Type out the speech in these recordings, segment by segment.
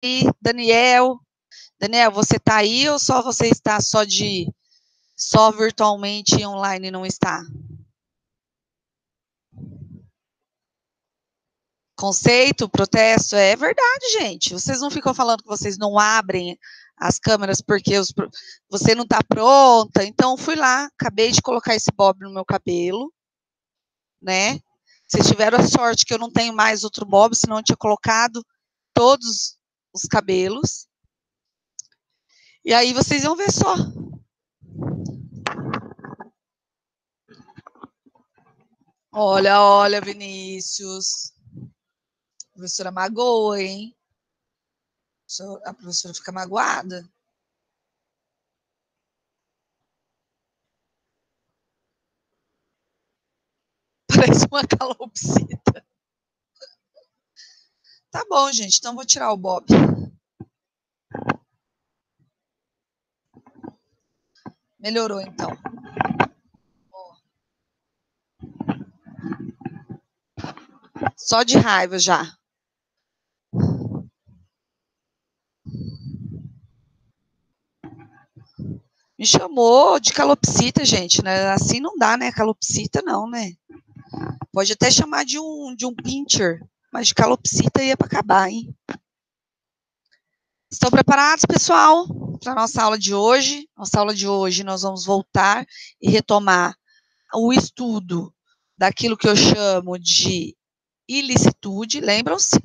aí, Daniel. Daniel, você está aí ou só você está só virtualmente online e não está? Conceito, protesto, é verdade, gente. Vocês não ficam falando que vocês não abrem as câmeras porque você não está pronta. Então, fui lá, acabei de colocar esse bob no meu cabelo, né? Vocês tiveram a sorte que eu não tenho mais outro bob, senão eu tinha colocado todos os cabelos. E aí vocês vão ver só. Olha, olha, Vinícius. A professora magoa, hein? A professora fica magoada. Parece uma calopsita. Tá bom, gente. Então vou tirar o bob. Melhorou, então. Só de raiva já. Me chamou de calopsita, gente, né? Assim não dá, né? Calopsita não, né? Pode até chamar de um pincher, mas de calopsita ia para acabar, hein? Estão preparados, pessoal, para a nossa aula de hoje? Nossa aula de hoje nós vamos voltar e retomar o estudo daquilo que eu chamo de ilicitude. Lembram-se?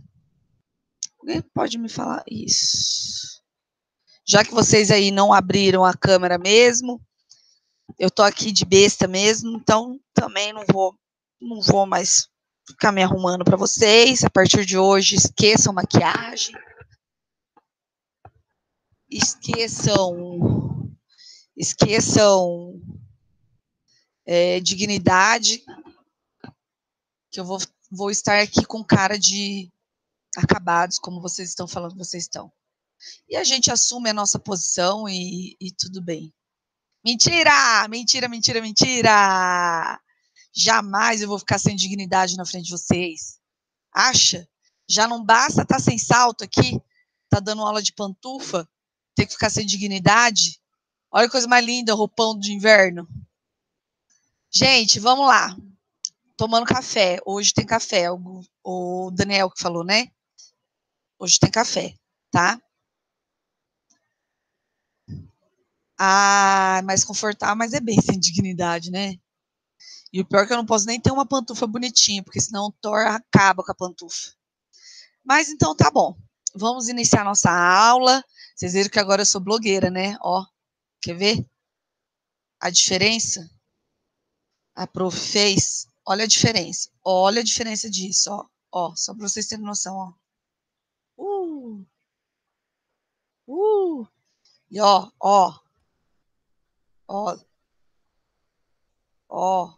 Alguém pode me falar isso? Já que vocês aí não abriram a câmera mesmo, eu tô aqui de besta mesmo, então também não vou mais ficar me arrumando para vocês. A partir de hoje, esqueçam maquiagem, esqueçam dignidade, que eu vou estar aqui com cara de acabados, como vocês estão falando que vocês estão. E a gente assume a nossa posição e tudo bem. Mentira! Mentira, mentira, mentira! Jamais eu vou ficar sem dignidade na frente de vocês. Acha? Já não basta estar sem salto aqui, tá dando aula de pantufa, ter que ficar sem dignidade? Olha que coisa mais linda, roupão de inverno. Gente, vamos lá. Tomando café. Hoje tem café. O Daniel que falou, né? Hoje tem café, tá? Ah, mais confortável, mas é bem sem dignidade, né? E o pior é que eu não posso nem ter uma pantufa bonitinha, porque senão o Thor acaba com a pantufa. Mas então tá bom. Vamos iniciar nossa aula. Vocês viram que agora eu sou blogueira, né? Ó, quer ver a diferença? A prof fez. Olha a diferença. Olha a diferença disso, ó. Ó, só para vocês terem noção, ó. Uh! E ó, ó, ó, ó,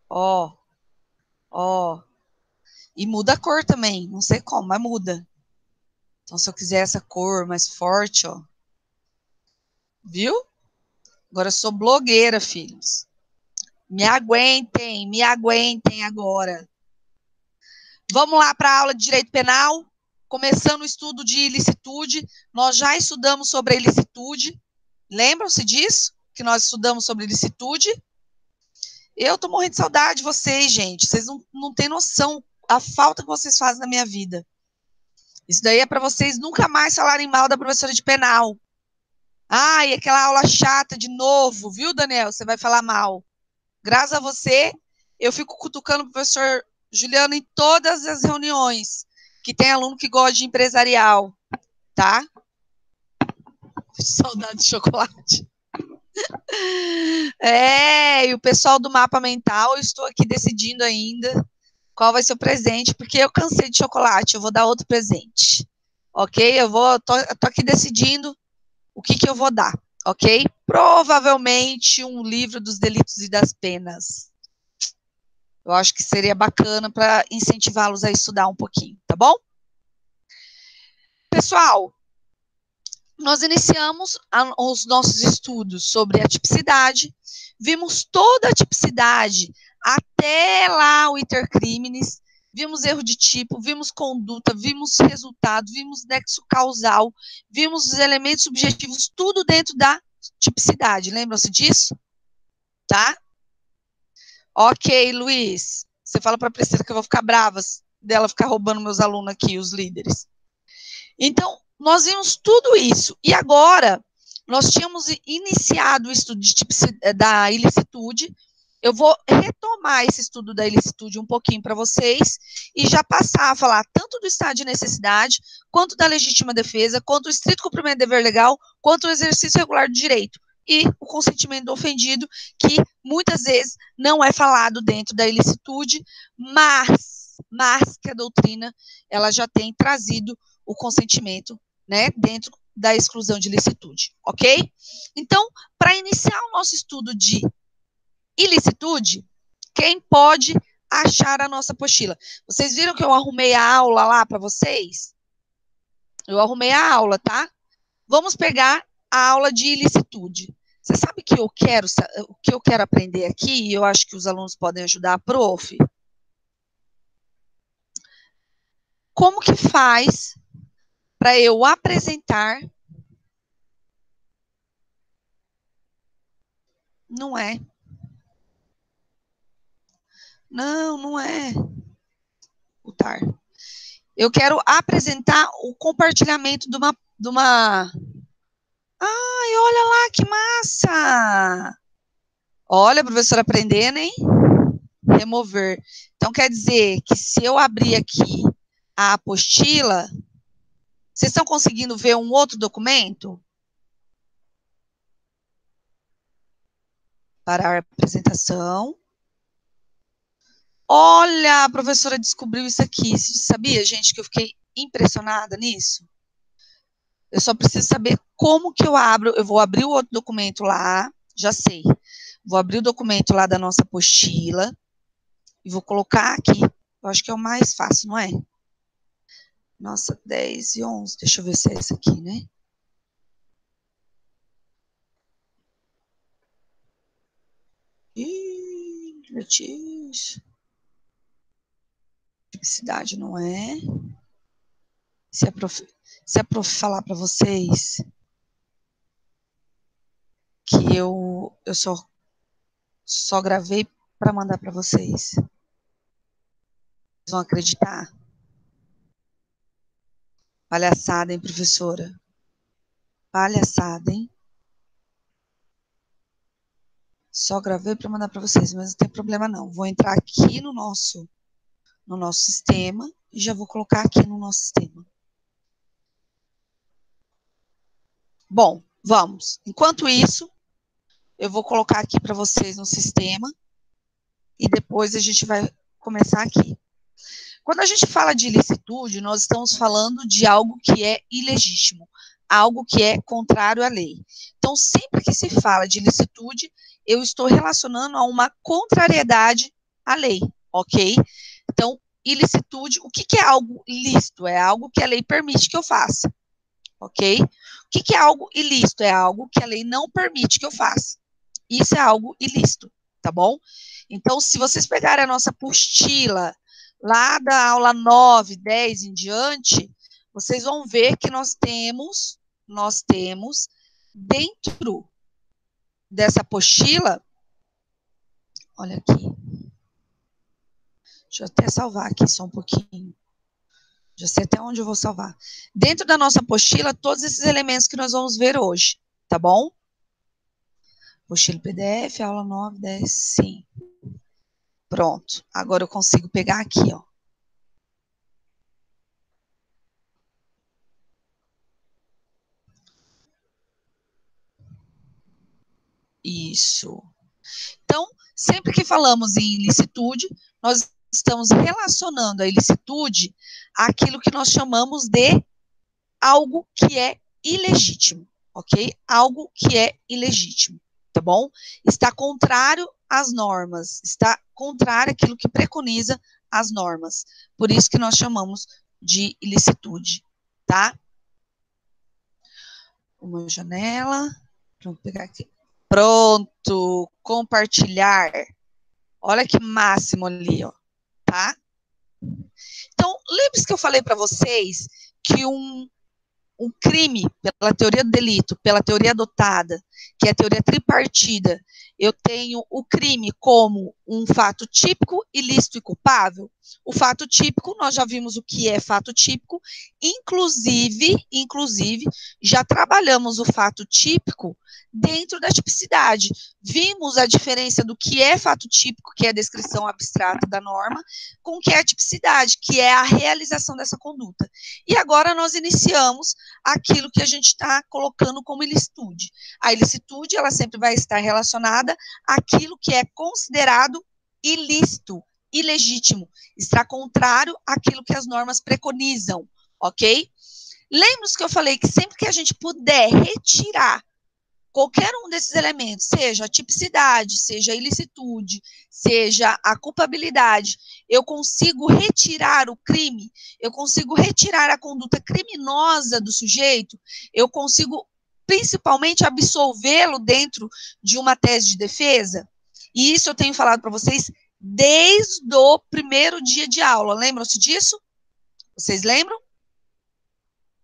ó, ó. E muda a cor também. Não sei como, mas muda. Então, se eu quiser essa cor mais forte, ó. Viu? Agora eu sou blogueira, filhos. Me aguentem agora. Vamos lá para a aula de Direito Penal. Começando o estudo de ilicitude. Nós já estudamos sobre a ilicitude. Lembram-se disso? Que nós estudamos sobre ilicitude? Eu tô morrendo de saudade de vocês, gente. Vocês não têm noção a falta que vocês fazem na minha vida. Isso daí é para vocês nunca mais falarem mal da professora de penal. Ah, e aquela aula chata de novo, viu, Daniel? Você vai falar mal. Graças a você, eu fico cutucando o professor Juliano em todas as reuniões que tem aluno que gosta de empresarial, tá? Saudade de chocolate. E o pessoal do mapa mental, eu estou aqui decidindo ainda qual vai ser o presente, porque eu cansei de chocolate, eu vou dar outro presente, ok? Tô aqui decidindo o que eu vou dar, ok? Provavelmente um livro dos delitos e das penas. Eu acho que seria bacana para incentivá-los a estudar um pouquinho, tá bom? Pessoal, nós iniciamos os nossos estudos sobre a tipicidade, vimos toda a tipicidade até lá o intercrimes, vimos erro de tipo, vimos conduta, vimos resultado, vimos nexo causal, vimos os elementos subjetivos, tudo dentro da tipicidade. Lembram-se disso? Tá? Ok, Luiz. Você fala para a Priscila que eu vou ficar brava dela ficar roubando meus alunos aqui, os líderes. Então, nós vimos tudo isso. E agora, nós tínhamos iniciado o estudo da ilicitude. Eu vou retomar esse estudo da ilicitude um pouquinho para vocês e já passar a falar tanto do estado de necessidade, quanto da legítima defesa, quanto o estrito cumprimento do dever legal, quanto o exercício regular do direito e o consentimento do ofendido, que muitas vezes não é falado dentro da ilicitude, mas que a doutrina ela já tem trazido o consentimento, né, dentro da exclusão de ilicitude, ok? Então, para iniciar o nosso estudo de ilicitude, quem pode achar a nossa apostila? Vocês viram que eu arrumei a aula lá para vocês? Eu arrumei a aula, tá? Vamos pegar a aula de ilicitude. Você sabe que o que eu quero aprender aqui, e eu acho que os alunos podem ajudar a prof. Como que faz para eu apresentar? Não é. Não, não é. O TAR. Eu quero apresentar o compartilhamento de uma... Ai, olha lá, que massa! Olha, professora aprendendo, hein? Remover. Então, quer dizer que se eu abrir aqui a apostila, vocês estão conseguindo ver um outro documento? Parar a apresentação. Olha, a professora descobriu isso aqui. Sabia, gente, que eu fiquei impressionada nisso? Eu só preciso saber como que eu abro. Eu vou abrir o outro documento lá, já sei. Vou abrir o documento lá da nossa apostila e vou colocar aqui. Eu acho que é o mais fácil, não é? Nossa, 10 e 11. Deixa eu ver se é esse aqui, né? Ih, Letícia. Tipicidade não é. Se a prof falar para vocês que eu só gravei para mandar para vocês, vocês vão acreditar? Palhaçada, hein, professora? Palhaçada, hein? Só gravei para mandar para vocês, mas não tem problema não. Vou entrar aqui no nosso sistema e já vou colocar aqui no nosso sistema. Bom, vamos. Enquanto isso, eu vou colocar aqui para vocês no sistema e depois a gente vai começar aqui. Quando a gente fala de ilicitude, nós estamos falando de algo que é ilegítimo, algo que é contrário à lei. Então, sempre que se fala de ilicitude, eu estou relacionando a uma contrariedade à lei, ok? Então, ilicitude, o que é algo lícito? É algo que a lei permite que eu faça, ok? O que é algo ilícito? É algo que a lei não permite que eu faça. Isso é algo ilícito, tá bom? Então, se vocês pegarem a nossa apostila, lá da aula 9, 10 em diante, vocês vão ver que nós temos dentro dessa apostila, olha aqui, deixa eu até salvar aqui só um pouquinho, já sei até onde eu vou salvar. Dentro da nossa apostila, todos esses elementos que nós vamos ver hoje, tá bom? Apostila PDF, aula 9, 10, sim. Pronto, agora eu consigo pegar aqui, ó. Isso. Então, sempre que falamos em ilicitude, nós estamos relacionando a ilicitude àquilo que nós chamamos de algo que é ilegítimo, ok? Algo que é ilegítimo, tá bom? Está contrário às normas, está contrário àquilo que preconiza as normas. Por isso que nós chamamos de ilicitude, tá? Uma janela, vamos pegar aqui. Pronto, compartilhar. Olha que máximo ali, ó, tá? lembre-se que eu falei para vocês que um crime, pela teoria do delito, pela teoria adotada, que é a teoria tripartida, eu tenho o crime como um fato típico, ilícito e culpável. O fato típico, nós já vimos o que é fato típico, inclusive, já trabalhamos o fato típico dentro da tipicidade. Vimos a diferença do que é fato típico, que é a descrição abstrata da norma, com o que é a tipicidade, que é a realização dessa conduta. E agora nós iniciamos aquilo que a gente está colocando como ilicitude. A ilicitude, ela sempre vai estar relacionada àquilo que é considerado ilícito, ilegítimo, está contrário àquilo que as normas preconizam, ok? Lembre-se que eu falei que sempre que a gente puder retirar qualquer um desses elementos, seja a tipicidade, seja a ilicitude, seja a culpabilidade, eu consigo retirar o crime, eu consigo retirar a conduta criminosa do sujeito, eu consigo principalmente absolvê-lo dentro de uma tese de defesa. E isso eu tenho falado para vocês desde o primeiro dia de aula. Lembram-se disso? Vocês lembram?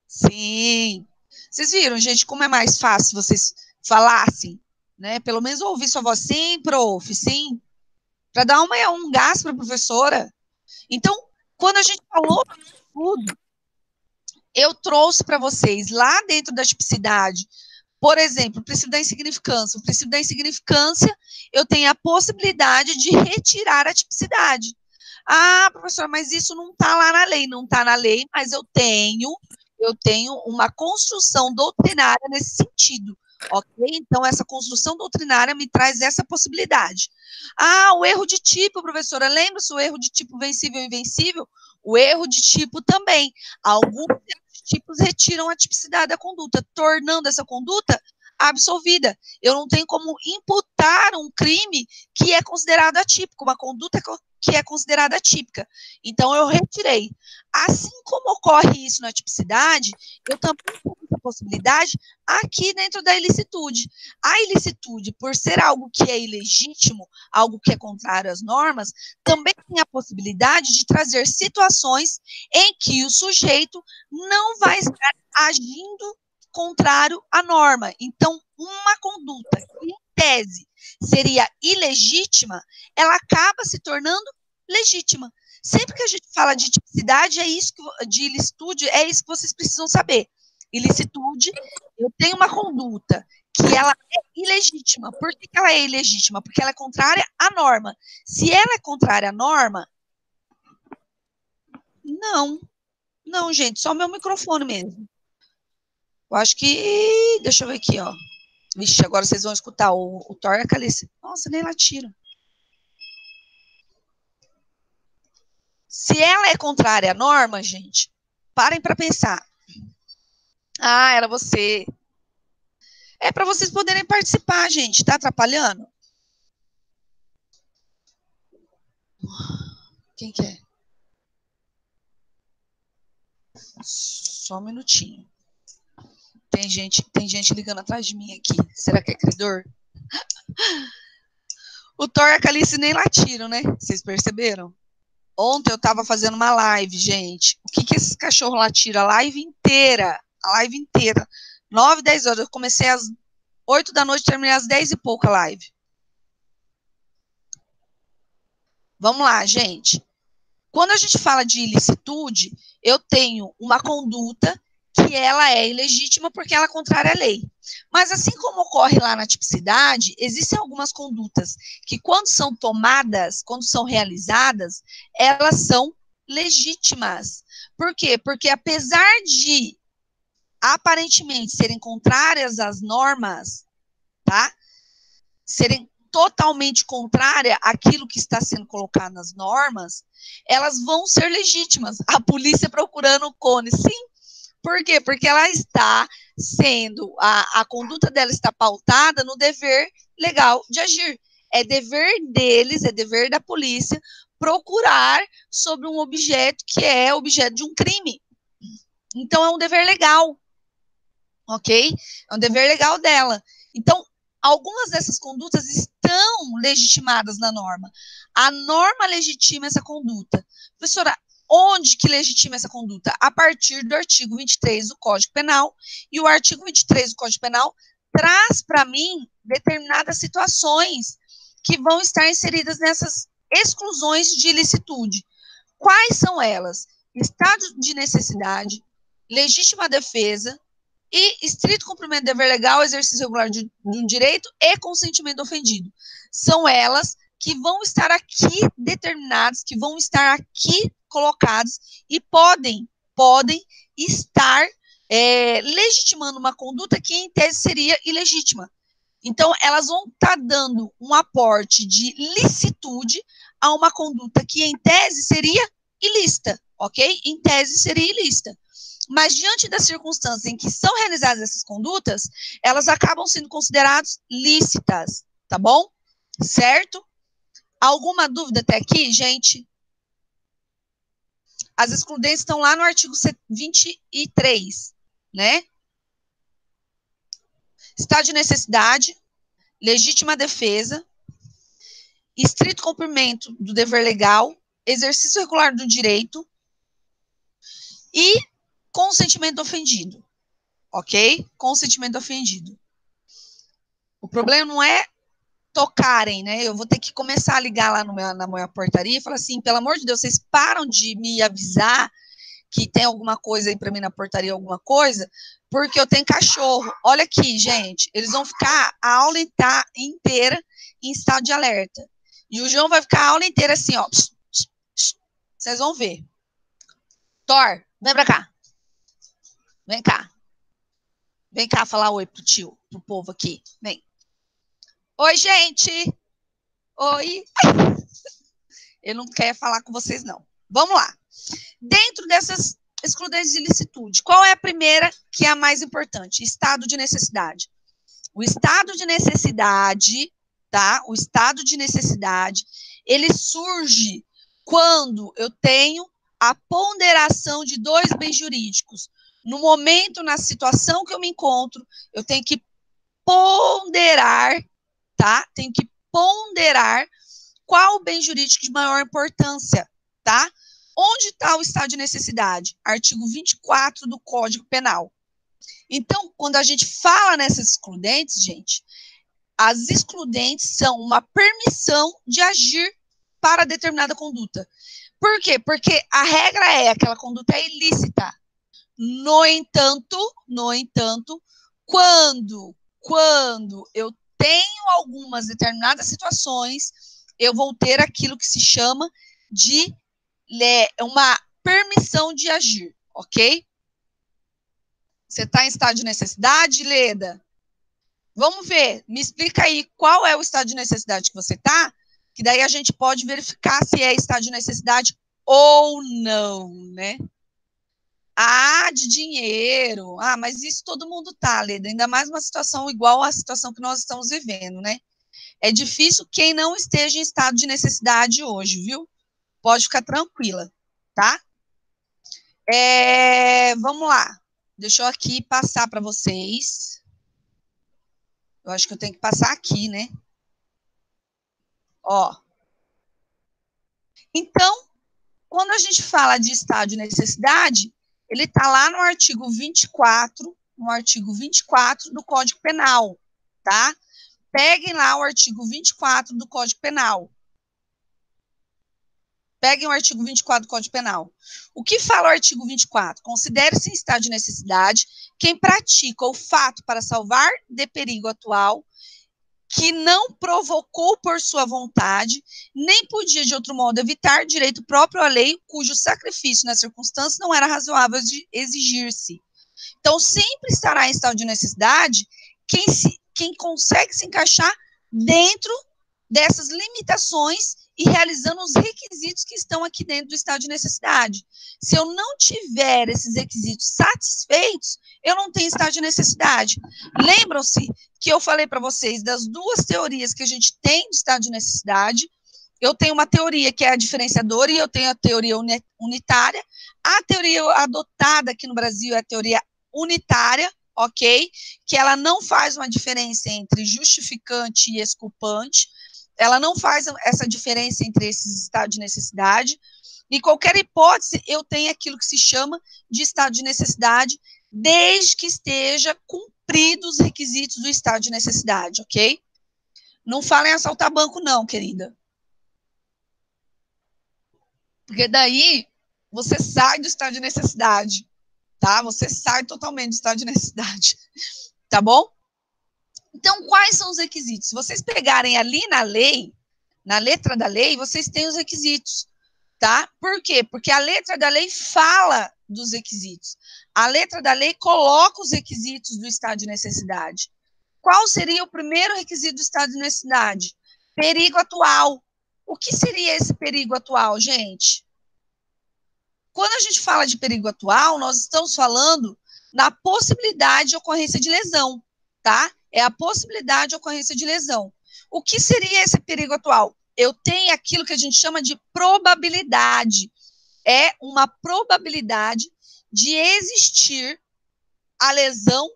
Sim. Vocês viram, gente, como é mais fácil vocês falassem, né? Pelo menos ouvir sua voz, sim, prof, sim, para dar um gás para a professora. Então, quando a gente falou tudo, eu trouxe para vocês, lá dentro da tipicidade, por exemplo, o princípio da insignificância. O princípio da insignificância, eu tenho a possibilidade de retirar a tipicidade. Ah, professora, mas isso não está lá na lei. Não está na lei, mas eu tenho uma construção doutrinária nesse sentido, ok? Então, essa construção doutrinária me traz essa possibilidade. Ah, o erro de tipo, professora, lembra-se o erro de tipo vencível e invencível? O erro de tipo também. Alguns tipos retiram a tipicidade da conduta, tornando essa conduta absolvida. Eu não tenho como imputar um crime que é considerado atípico, uma conduta que é considerada típica. Então, eu retirei. Assim como ocorre isso na tipicidade, eu também tenho essa possibilidade aqui dentro da ilicitude. A ilicitude, por ser algo que é ilegítimo, algo que é contrário às normas, também tem a possibilidade de trazer situações em que o sujeito não vai estar agindo contrário à norma. Então, uma conduta que, em tese, seria ilegítima, ela acaba se tornando legítima. Sempre que a gente fala de tipicidade, de ilicitude, é isso que vocês precisam saber. Ilicitude, eu tenho uma conduta que ela é ilegítima. Por que ela é ilegítima? Porque ela é contrária à norma. Se ela é contrária à norma, não, gente, só o meu microfone mesmo. Eu acho que, deixa eu ver aqui, ó. Vixe, agora vocês vão escutar o Thor e a Calice. Nossa, nem latiram. Se ela é contrária à norma, gente, parem para pensar. Ah, era você. É para vocês poderem participar, gente. Tá atrapalhando? Quem que é? Só um minutinho. Tem gente ligando atrás de mim aqui. Será que é credor? O Thor e a Calice nem latiram, né? Vocês perceberam? Ontem eu tava fazendo uma live, gente. O que esses cachorros latiram? A live inteira. A live inteira. 9, 10 horas. Eu comecei às 8 da noite, terminei às 10 e pouca a live. Vamos lá, gente. Quando a gente fala de ilicitude, eu tenho uma conduta que ela é ilegítima porque ela é contrária à lei. Mas assim como ocorre lá na tipicidade, existem algumas condutas que quando são tomadas, quando são realizadas, elas são legítimas. Por quê? Porque apesar de aparentemente serem contrárias às normas, tá? Serem totalmente contrária àquilo que está sendo colocado nas normas, elas vão ser legítimas. A polícia procurando o cone, sim. Por quê? Porque ela está sendo, a conduta dela está pautada no dever legal de agir. É dever deles, é dever da polícia procurar sobre um objeto que é objeto de um crime. Então, é um dever legal, ok? É um dever legal dela. Então, algumas dessas condutas estão legitimadas na norma. A norma legitima essa conduta. Professora, onde que legitima essa conduta? A partir do artigo 23 do Código Penal, e o artigo 23 do Código Penal traz para mim determinadas situações que vão estar inseridas nessas exclusões de ilicitude. Quais são elas? Estado de necessidade, legítima defesa e estrito cumprimento do dever legal, exercício regular de um direito e consentimento do ofendido. São elas que vão estar aqui determinadas, que vão estar aqui colocadas e podem estar legitimando uma conduta que, em tese, seria ilegítima. Então, elas vão estar dando um aporte de licitude a uma conduta que, em tese, seria ilícita, ok? Em tese, seria ilícita. Mas, diante das circunstâncias em que são realizadas essas condutas, elas acabam sendo consideradas lícitas, tá bom? Certo? Alguma dúvida até aqui, gente? As excludentes estão lá no artigo 23, né? Estado de necessidade, legítima defesa, estrito cumprimento do dever legal, exercício regular do direito e consentimento do ofendido, ok? Consentimento do ofendido. O problema não é tocarem, né? Eu vou ter que começar a ligar lá na minha portaria e falar assim, pelo amor de Deus, vocês param de me avisar que tem alguma coisa aí para mim na portaria, alguma coisa, porque eu tenho cachorro. Olha aqui, gente, eles vão ficar a aula inteira em estado de alerta. E o João vai ficar a aula inteira assim, ó. Vocês vão ver. Thor, vem pra cá. Vem cá. Vem cá falar oi pro tio, pro povo aqui. Vem. Oi, gente. Oi. Ele não quer falar com vocês, não. Vamos lá. Dentro dessas excludentes de ilicitude, qual é a primeira que é a mais importante? Estado de necessidade. O estado de necessidade, tá? O estado de necessidade, ele surge quando eu tenho a ponderação de dois bens jurídicos. No momento, na situação que eu me encontro, eu tenho que ponderar, tá? Tenho que ponderar qual o bem jurídico de maior importância, tá? Onde está o estado de necessidade? Artigo 24 do Código Penal. Então, quando a gente fala nessas excludentes, gente, as excludentes são uma permissão de agir para determinada conduta. Por quê? Porque a regra é aquela conduta é ilícita. No entanto, quando eu tenho algumas determinadas situações, eu vou ter aquilo que se chama de uma permissão de agir, ok? Você está em estado de necessidade, Leda? Vamos ver, me explica aí qual é o estado de necessidade que você está, que daí a gente pode verificar se é estado de necessidade ou não, né? Ah, de dinheiro. Ah, mas isso todo mundo tá, Leda, ainda mais uma situação igual à situação que nós estamos vivendo, né? É difícil quem não esteja em estado de necessidade hoje, viu? Pode ficar tranquila, tá? Vamos lá. Deixa eu aqui passar para vocês. Eu acho que eu tenho que passar aqui, né? Ó. Então, quando a gente fala de estado de necessidade, ele está lá no artigo 24, do Código Penal, tá? Peguem lá o artigo 24 do Código Penal. Peguem o artigo 24 do Código Penal. O que fala o artigo 24? Considere-se em estado de necessidade quem pratica o fato para salvar de perigo atual, que não provocou por sua vontade, nem podia de outro modo evitar direito próprio à lei, cujo sacrifício nas circunstâncias não era razoável de exigir-se. Então, sempre estará em estado de necessidade quem consegue se encaixar dentro dessas limitações e realizando os requisitos que estão aqui dentro do estado de necessidade. Se eu não tiver esses requisitos satisfeitos, eu não tenho estado de necessidade. Lembram-se que eu falei para vocês das duas teorias que a gente tem de estado de necessidade. Eu tenho uma teoria que é a diferenciadora e eu tenho a teoria unitária. A teoria adotada aqui no Brasil é a teoria unitária, ok? Que ela não faz uma diferença entre justificante e exculpante. Ela não faz essa diferença entre esses estados de necessidade, Em qualquer hipótese, eu tenho aquilo que se chama de estado de necessidade, desde que esteja cumpridos os requisitos do estado de necessidade, ok? Não fala em assaltar banco, não, querida. Porque daí você sai do estado de necessidade, tá? Você sai totalmente do estado de necessidade, tá bom? Então, quais são os requisitos? Se vocês pegarem ali na lei, na letra da lei, vocês têm os requisitos, tá? Por quê? Porque a letra da lei fala dos requisitos. A letra da lei coloca os requisitos do estado de necessidade. Qual seria o primeiro requisito do estado de necessidade? Perigo atual. O que seria esse perigo atual, gente? Quando a gente fala de perigo atual, nós estamos falando na possibilidade de ocorrência de lesão, tá? É a possibilidade de ocorrência de lesão. O que seria esse perigo atual? Eu tenho aquilo que a gente chama de probabilidade. É uma probabilidade de existir a lesão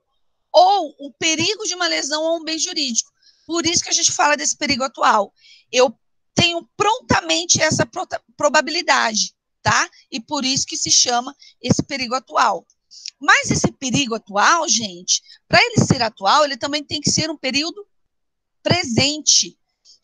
ou o perigo de uma lesão a um bem jurídico. Por isso que a gente fala desse perigo atual. Eu tenho prontamente essa probabilidade, tá? E por isso que se chama esse perigo atual. Mas esse perigo atual, gente, para ele ser atual, ele também tem que ser um período presente.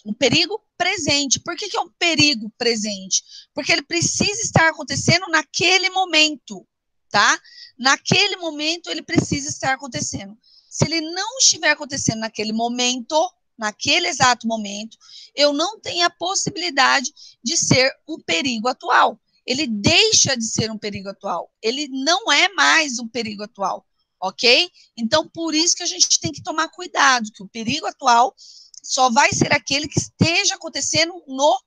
Um perigo presente. Por que é um perigo presente? Porque ele precisa estar acontecendo naquele momento, tá? Naquele momento, ele precisa estar acontecendo. Se ele não estiver acontecendo naquele momento, naquele exato momento, eu não tenho a possibilidade de ser um perigo atual. Ele deixa de ser um perigo atual. Ele não é mais um perigo atual, ok? Então, por isso que a gente tem que tomar cuidado, que o perigo atual só vai ser aquele que esteja acontecendo no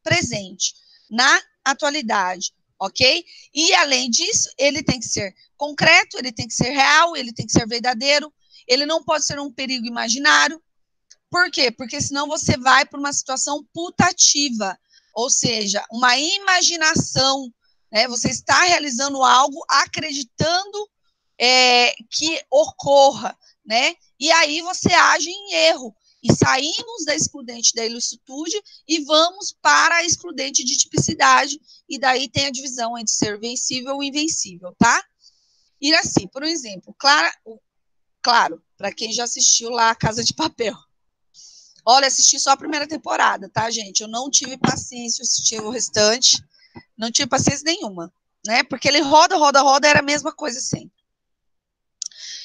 presente, na atualidade, ok? E, além disso, ele tem que ser concreto, ele tem que ser real, ele tem que ser verdadeiro, ele não pode ser um perigo imaginário. Por quê? Porque senão você vai para uma situação putativa, ou seja, uma imaginação, né? Você está realizando algo acreditando que ocorra, né? E aí você age em erro. E saímos da excludente da ilicitude e vamos para a excludente de tipicidade, e daí tem a divisão entre ser vencível e invencível, tá? E assim, por exemplo, claro, para quem já assistiu lá a Casa de Papel. Olha, assisti só a primeira temporada, tá, gente? Eu não tive paciência, assisti o restante, não tive paciência nenhuma, né? Porque ele roda, era a mesma coisa sempre.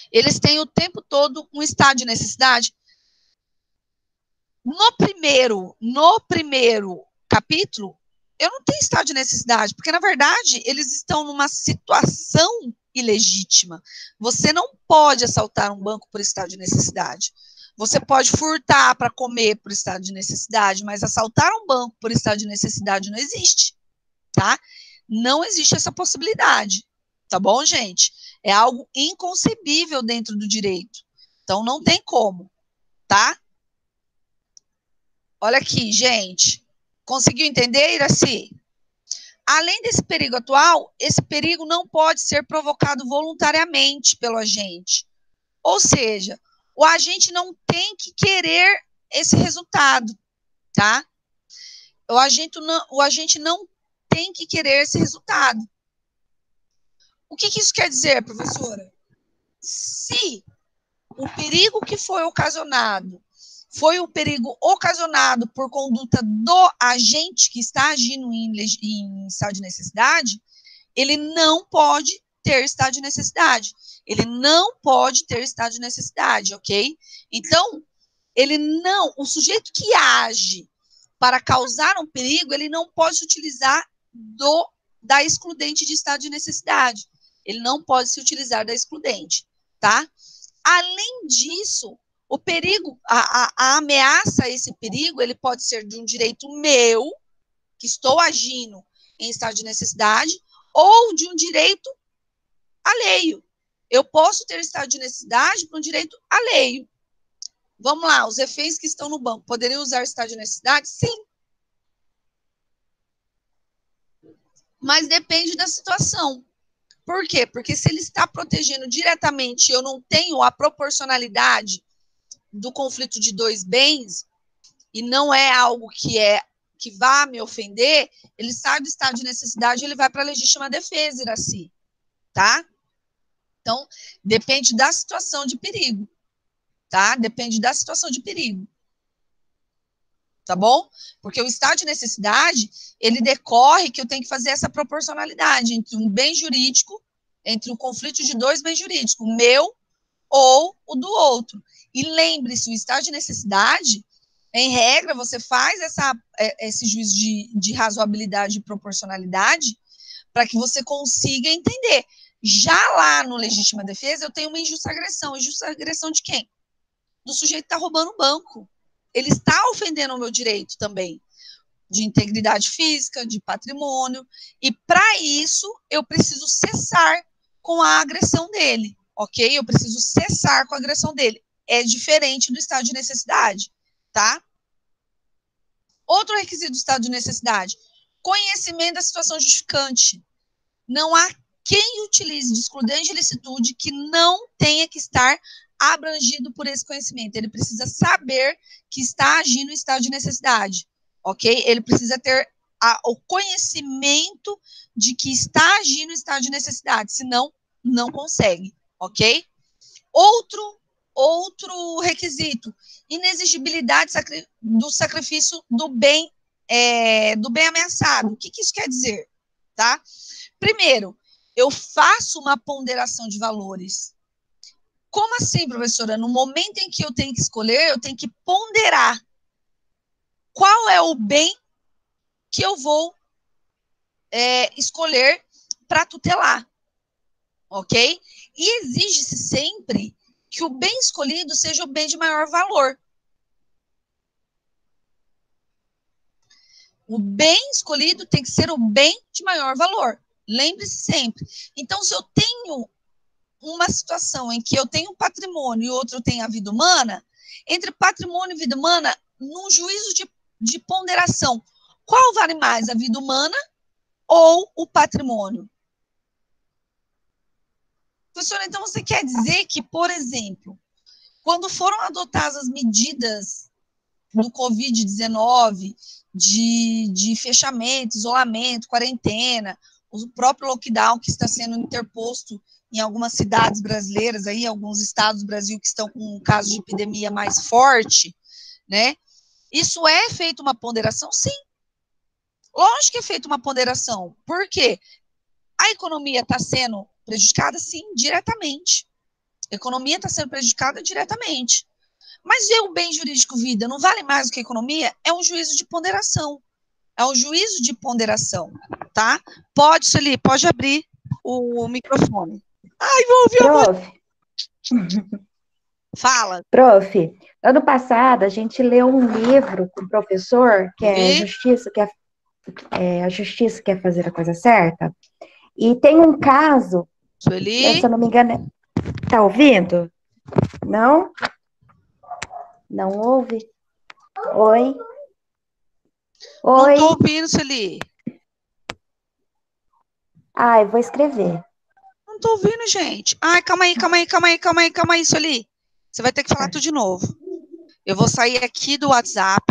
Eles têm o tempo todo um estado de necessidade. No primeiro capítulo, eu não tenho estado de necessidade, porque, na verdade, eles estão numa situação ilegítima. Você não pode assaltar um banco por estado de necessidade. Você pode furtar para comer por estado de necessidade, mas assaltar um banco por estado de necessidade não existe, tá? Não existe essa possibilidade, tá bom, gente? É algo inconcebível dentro do direito. Então, não tem como, tá? Olha aqui, gente. Conseguiu entender, Iraci? Além desse perigo atual, esse perigo não pode ser provocado voluntariamente pelo agente. Ou seja, o agente não tem que querer esse resultado, tá? O agente não tem que querer esse resultado. O que isso quer dizer, professora? Se o perigo que foi ocasionado foi o perigo ocasionado por conduta do agente que está agindo em estado de necessidade, ele não pode ter estado de necessidade. Ele não pode ter estado de necessidade, ok? Então, o sujeito que age para causar um perigo, ele não pode se utilizar da excludente de estado de necessidade. Ele não pode se utilizar da excludente, tá? Além disso, o perigo, a ameaça a esse perigo, ele pode ser de um direito meu, que estou agindo em estado de necessidade, ou de um direito alheio. Eu posso ter estado de necessidade para um direito alheio. Vamos lá, os reféns que estão no banco poderiam usar estado de necessidade? Sim. Mas depende da situação. Por quê? Porque se ele está protegendo diretamente, eu não tenho a proporcionalidade do conflito de dois bens, e não é algo que é que vá me ofender, ele sai do estado de necessidade e ele vai para a legítima defesa, Iraci, tá? Então, depende da situação de perigo, tá? Depende da situação de perigo. Tá bom? Porque o estado de necessidade, ele decorre que eu tenho que fazer essa proporcionalidade entre um bem jurídico, entre o conflito de dois bens jurídicos, o meu ou o do outro. E lembre-se, o estado de necessidade, em regra, você faz esse juízo de razoabilidade e proporcionalidade para que você consiga entender. Já lá no legítima defesa, eu tenho uma injusta agressão. Injusta agressão de quem? Do sujeito que está roubando o banco. Ele está ofendendo o meu direito também, de integridade física, de patrimônio, e para isso eu preciso cessar com a agressão dele, ok? Eu preciso cessar com a agressão dele. É diferente do estado de necessidade, tá? Outro requisito do estado de necessidade, conhecimento da situação justificante. Não há quem utilize de excludente de licitude que não tenha que estar abrangido por esse conhecimento. Ele precisa saber que está agindo em estado de necessidade, ok? Ele precisa ter o conhecimento de que está agindo em estado de necessidade, senão não consegue, ok? Outro requisito, inexigibilidade do sacrifício do bem ameaçado. O que isso quer dizer? Tá? Primeiro, eu faço uma ponderação de valores. Como assim, professora? No momento em que eu tenho que escolher, eu tenho que ponderar qual é o bem que eu vou escolher para tutelar, ok? E exige-se sempre que o bem escolhido seja o bem de maior valor. O bem escolhido tem que ser o bem de maior valor. Lembre-se sempre. Então, se eu tenho uma situação em que eu tenho um patrimônio e outro tem a vida humana, entre patrimônio e vida humana, num juízo de ponderação, qual vale mais, a vida humana ou o patrimônio? Professora, então você quer dizer que, por exemplo, quando foram adotadas as medidas do Covid-19, de fechamento, isolamento, quarentena, o próprio lockdown que está sendo interposto em algumas cidades brasileiras, aí, alguns estados do Brasil que estão com um caso de epidemia mais forte, né? Isso é feito uma ponderação? Sim. Lógico que é feito uma ponderação. Por quê? A economia está sendo prejudicada? Sim, diretamente. A economia está sendo prejudicada diretamente. Mas o bem jurídico vida não vale mais do que a economia? É um juízo de ponderação. É um juízo de ponderação, tá? Pode, Sueli, pode abrir o microfone. Ai, vou ouvir a voz. Fala. Prof, ano passado a gente leu um livro com o professor, que é A Justiça Quer Fazer a Coisa Certa, e tem um caso, Sueli? se eu não me engano, tá ouvindo? Não? Não ouve? Oi? Não Oi? tô ouvindo, Sueli. Ai, vou escrever. Não tô ouvindo, gente. Ai, calma aí, Sueli. Você vai ter que falar tudo de novo. Eu vou sair aqui do WhatsApp,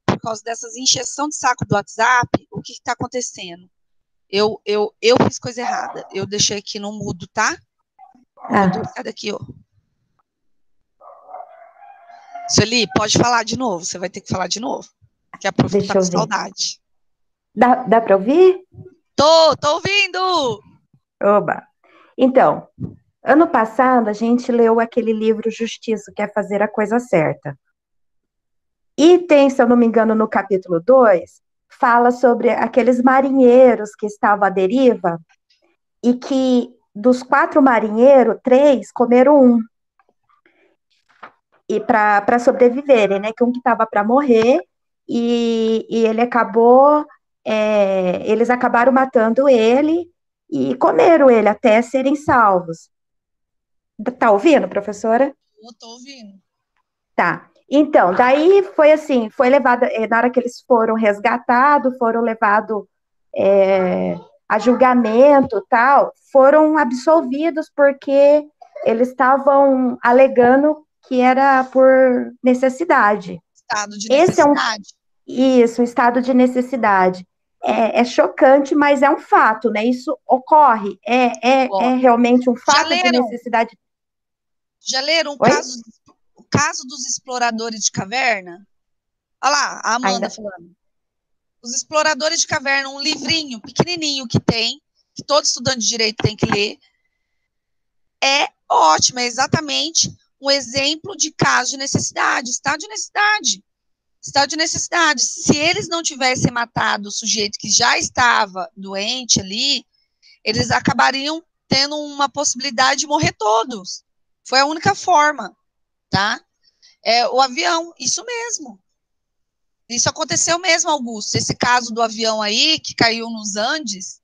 por causa dessas encheção de saco do WhatsApp. O que está acontecendo? Eu fiz coisa errada. Eu deixei aqui no mudo, tá? Vou ter que sair daqui, ó. Sueli, pode falar de novo. Você vai ter que falar de novo. Que a prof tá com saudade. Dá para ouvir? Tô ouvindo! Oba! Então, ano passado a gente leu aquele livro Justiça Quer Fazer a Coisa Certa. E tem, se eu não me engano, no capítulo 2, fala sobre aqueles marinheiros que estavam à deriva e que dos 4 marinheiros, 3 comeram um. E para sobreviverem, né? Que um que estava para morrer e ele acabou, eles acabaram matando ele e comeram ele até serem salvos. Tá ouvindo, professora? Eu tô ouvindo. Tá. Então, daí foi assim, foi levado, na hora que eles foram resgatados, foram levados a julgamento tal, foram absolvidos porque eles estavam alegando que era por necessidade. Estado de necessidade. Isso, um estado de necessidade. É chocante, mas é um fato, né? Isso ocorre, é Ocorre. realmente um Já fato de leram? necessidade. Já leram Oi? o caso dos exploradores de caverna? Olha lá, a Amanda Ainda. falando. Os Exploradores de Caverna, um livrinho pequenininho que tem, que todo estudante de direito tem que ler, é ótimo, é exatamente um exemplo de caso de necessidade, estado de necessidade. Estado de necessidade. Se eles não tivessem matado o sujeito que já estava doente ali, eles acabariam tendo uma possibilidade de morrer todos. Foi a única forma, tá? O avião, isso mesmo. Isso aconteceu mesmo, Augusto. Esse caso do avião aí, que caiu nos Andes,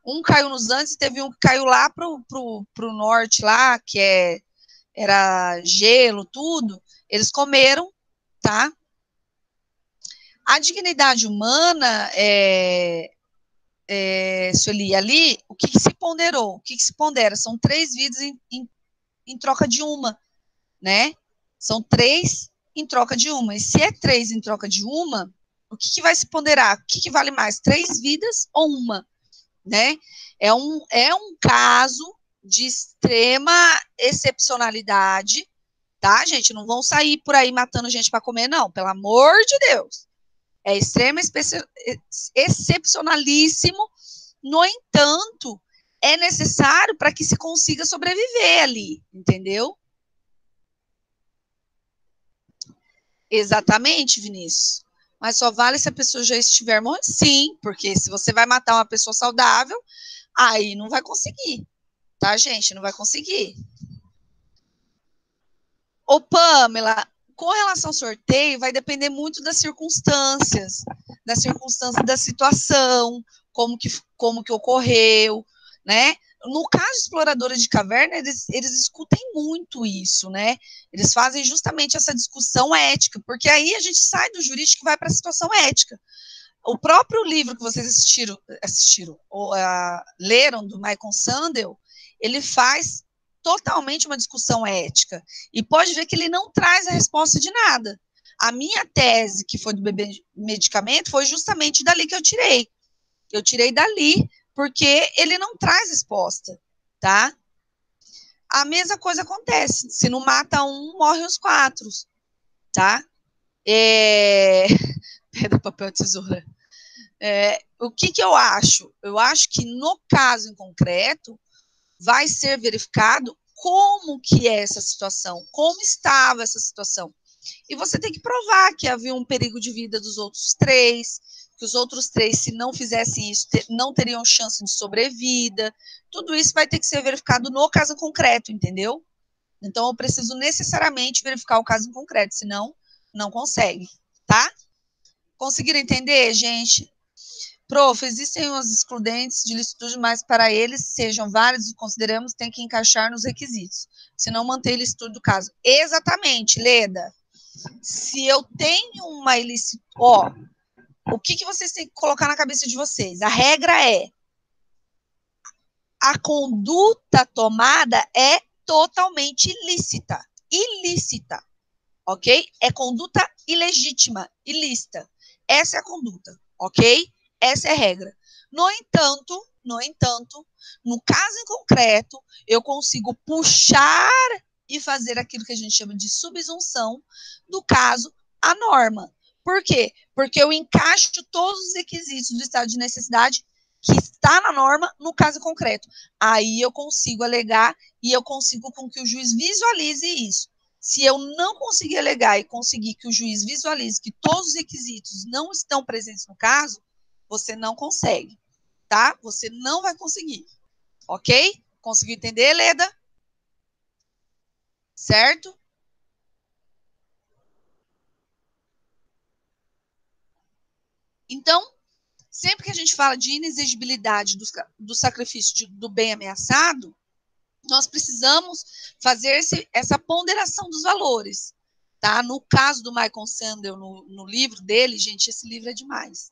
um caiu nos Andes e teve um que caiu lá pro norte, lá, era gelo, tudo. Eles comeram, tá? A dignidade humana, Sueli, ali, o que se ponderou? O que se pondera? São 3 vidas em troca de uma, né? São 3 em troca de uma. E se é 3 em troca de uma, o que vai se ponderar? O que vale mais, 3 vidas ou uma, né? É um caso de extrema excepcionalidade, tá, gente? Não vão sair por aí matando gente para comer, não, pelo amor de Deus. É excepcionalíssimo, no entanto, é necessário para que se consiga sobreviver ali, entendeu? Exatamente, Vinícius. Mas só vale se a pessoa já estiver morrendo? Sim, porque se você vai matar uma pessoa saudável, aí não vai conseguir, tá, gente? Não vai conseguir. Ô, Pamela, com relação ao sorteio, vai depender muito das circunstâncias da situação, como que ocorreu, né? No caso de exploradores de caverna, eles discutem muito isso, né? Eles fazem justamente essa discussão ética, porque aí a gente sai do jurídico e vai para a situação ética. O próprio livro que vocês leram, do Michael Sandel, ele faz totalmente uma discussão ética. E pode ver que ele não traz a resposta de nada. A minha tese, que foi do bebê medicamento, foi justamente dali que eu tirei. Eu tirei dali, porque ele não traz resposta, tá? A mesma coisa acontece. Se não mata um, morre os 4, tá? Pedra, papel, tesoura. O que eu acho? Eu acho que no caso em concreto vai ser verificado como que é essa situação, como estava essa situação. E você tem que provar que havia um perigo de vida dos outros 3, que os outros 3, se não fizessem isso, não teriam chance de sobrevida. Tudo isso vai ter que ser verificado no caso concreto, entendeu? Então, eu preciso necessariamente verificar o caso em concreto, senão não consegue, tá? Conseguiram entender, gente? Prof, existem os excludentes de licitude, mas para eles sejam válidos e consideramos tem que encaixar nos requisitos, se não manter licitude do caso. Exatamente, Leda. Se eu tenho uma ilicitude, o que vocês têm que colocar na cabeça de vocês? A regra é: a conduta tomada é totalmente ilícita. Ilícita, ok? É conduta ilegítima, ilícita. Essa é a conduta, ok? Essa é a regra. No entanto, no caso em concreto, eu consigo puxar e fazer aquilo que a gente chama de subsunção do caso à norma. Por quê? Porque eu encaixo todos os requisitos do estado de necessidade que está na norma no caso concreto. Aí eu consigo alegar e eu consigo com que o juiz visualize isso. Se eu não conseguir alegar e conseguir que o juiz visualize que todos os requisitos não estão presentes no caso, você não consegue, tá? Você não vai conseguir, ok? Conseguiu entender, Leda? Certo? Então, sempre que a gente fala de inexigibilidade do sacrifício do bem ameaçado, nós precisamos fazer essa ponderação dos valores, tá? No caso do Michael Sandel, no livro dele, gente, esse livro é demais.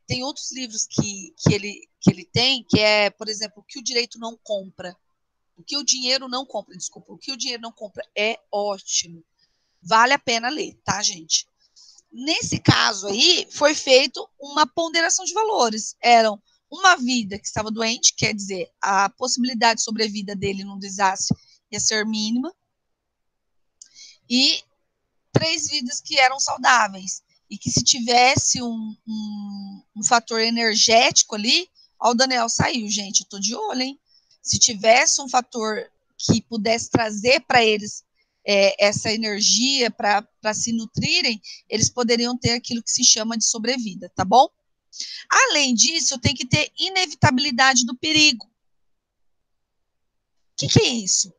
Tem outros livros que ele tem, que é, por exemplo, o que o direito não compra. O que o dinheiro não compra, desculpa. O que o dinheiro não compra é ótimo. Vale a pena ler, tá, gente? nesse caso aí, foi feito uma ponderação de valores. Eram uma vida que estava doente, quer dizer, a possibilidade de sobrevida dele num desastre ia ser mínima, e 3 vidas que eram saudáveis. E que se tivesse um fator energético ali, ó, o Daniel saiu, gente, eu tô de olho, hein? Se tivesse um fator que pudesse trazer para eles essa energia para se nutrirem, eles poderiam ter aquilo que se chama de sobrevida, tá bom? Além disso, tem que ter inevitabilidade do perigo. O que é isso?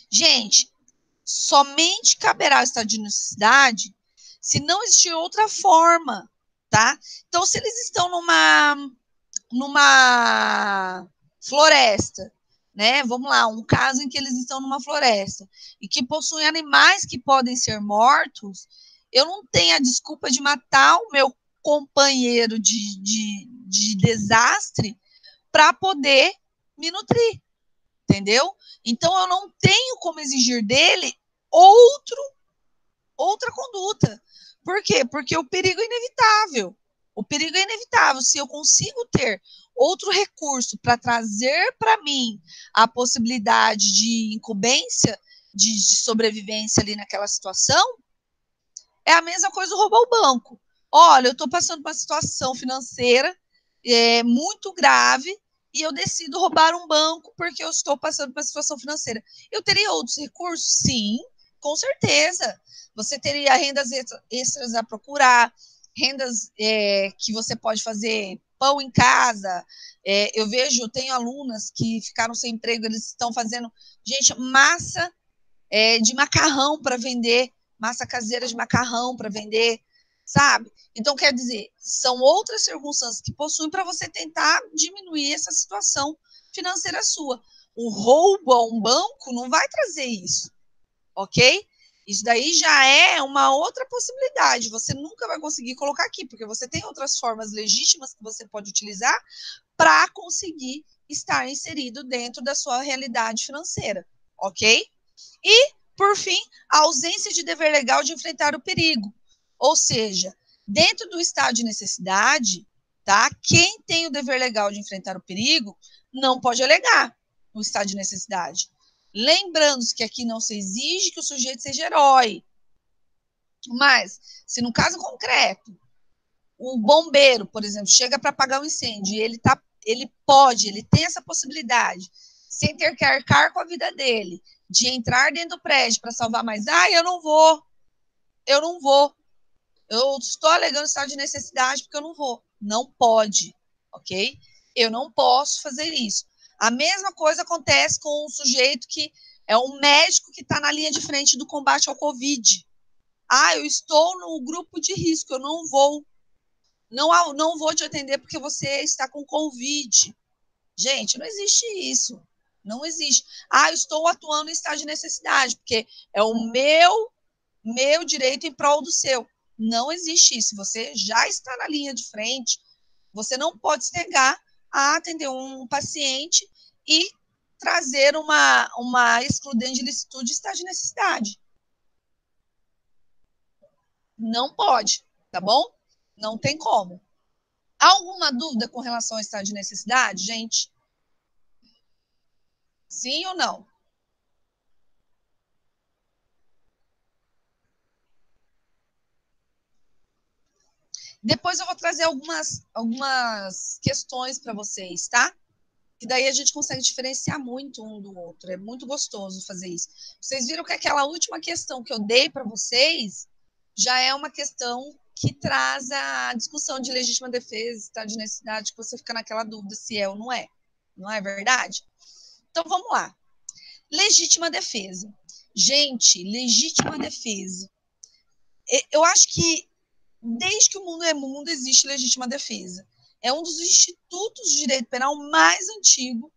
Gente, somente caberá o estado de necessidade se não existir outra forma, tá? Então, se eles estão numa floresta, né? Vamos lá, um caso em que eles estão numa floresta e que possuem animais que podem ser mortos, eu não tenho a desculpa de matar o meu companheiro de desastre para poder me nutrir, entendeu? Então, eu não tenho como exigir dele outra conduta. Por quê? Porque o perigo é inevitável. O perigo é inevitável. Se eu consigo ter outro recurso para trazer para mim a possibilidade de incumbência, de sobrevivência ali naquela situação, é a mesma coisa do roubar o banco. Olha, eu estou passando por uma situação financeira muito grave e eu decido roubar um banco porque eu estou passando por uma situação financeira. Eu teria outros recursos? Sim, com certeza. Você teria rendas extras a procurar, rendas que você pode fazer pão em casa. Eu vejo, tenho alunas que ficaram sem emprego, eles estão fazendo, gente, massa de macarrão para vender, massa caseira de macarrão para vender, sabe? Então, quer dizer, são outras circunstâncias que possuem para você tentar diminuir essa situação financeira sua. O roubo a um banco não vai trazer isso, ok? Isso daí já é uma outra possibilidade. Você nunca vai conseguir colocar aqui, porque você tem outras formas legítimas que você pode utilizar para conseguir estar inserido dentro da sua realidade financeira, ok? E, por fim, a ausência de dever legal de enfrentar o perigo. Ou seja, dentro do estado de necessidade, tá? Quem tem o dever legal de enfrentar o perigo não pode alegar o estado de necessidade. Lembrando que aqui não se exige que o sujeito seja herói. Mas, se no caso concreto, o bombeiro, por exemplo, chega para apagar um incêndio e ele tem essa possibilidade, sem ter que arcar com a vida dele, de entrar dentro do prédio para salvar mais. Eu não vou. Eu estou alegando estado de necessidade porque eu não vou. Não pode, ok? Eu não posso fazer isso. A mesma coisa acontece com um sujeito que é um médico que está na linha de frente do combate ao Covid. Eu estou no grupo de risco, eu não vou. Não vou te atender porque você está com Covid. Gente, não existe isso. Não existe. Eu estou atuando em estado de necessidade, porque é o meu direito em prol do seu. Não existe isso. Você já está na linha de frente, você não pode se negar a atender um paciente e trazer uma excludente de licitude de estado de necessidade. Não pode, tá bom? Não tem como. Alguma dúvida com relação ao estado de necessidade, gente? Sim ou não? Depois eu vou trazer algumas questões para vocês, tá? Que daí a gente consegue diferenciar muito um do outro. É muito gostoso fazer isso. Vocês viram que aquela última questão que eu dei para vocês já é uma questão que traz a discussão de legítima defesa, estado de necessidade, que você fica naquela dúvida se é ou não é. Não é verdade? Então vamos lá. Legítima defesa. Gente, legítima defesa. Eu acho que desde que o mundo é mundo existe legítima defesa. É um dos institutos de direito penal mais antigo.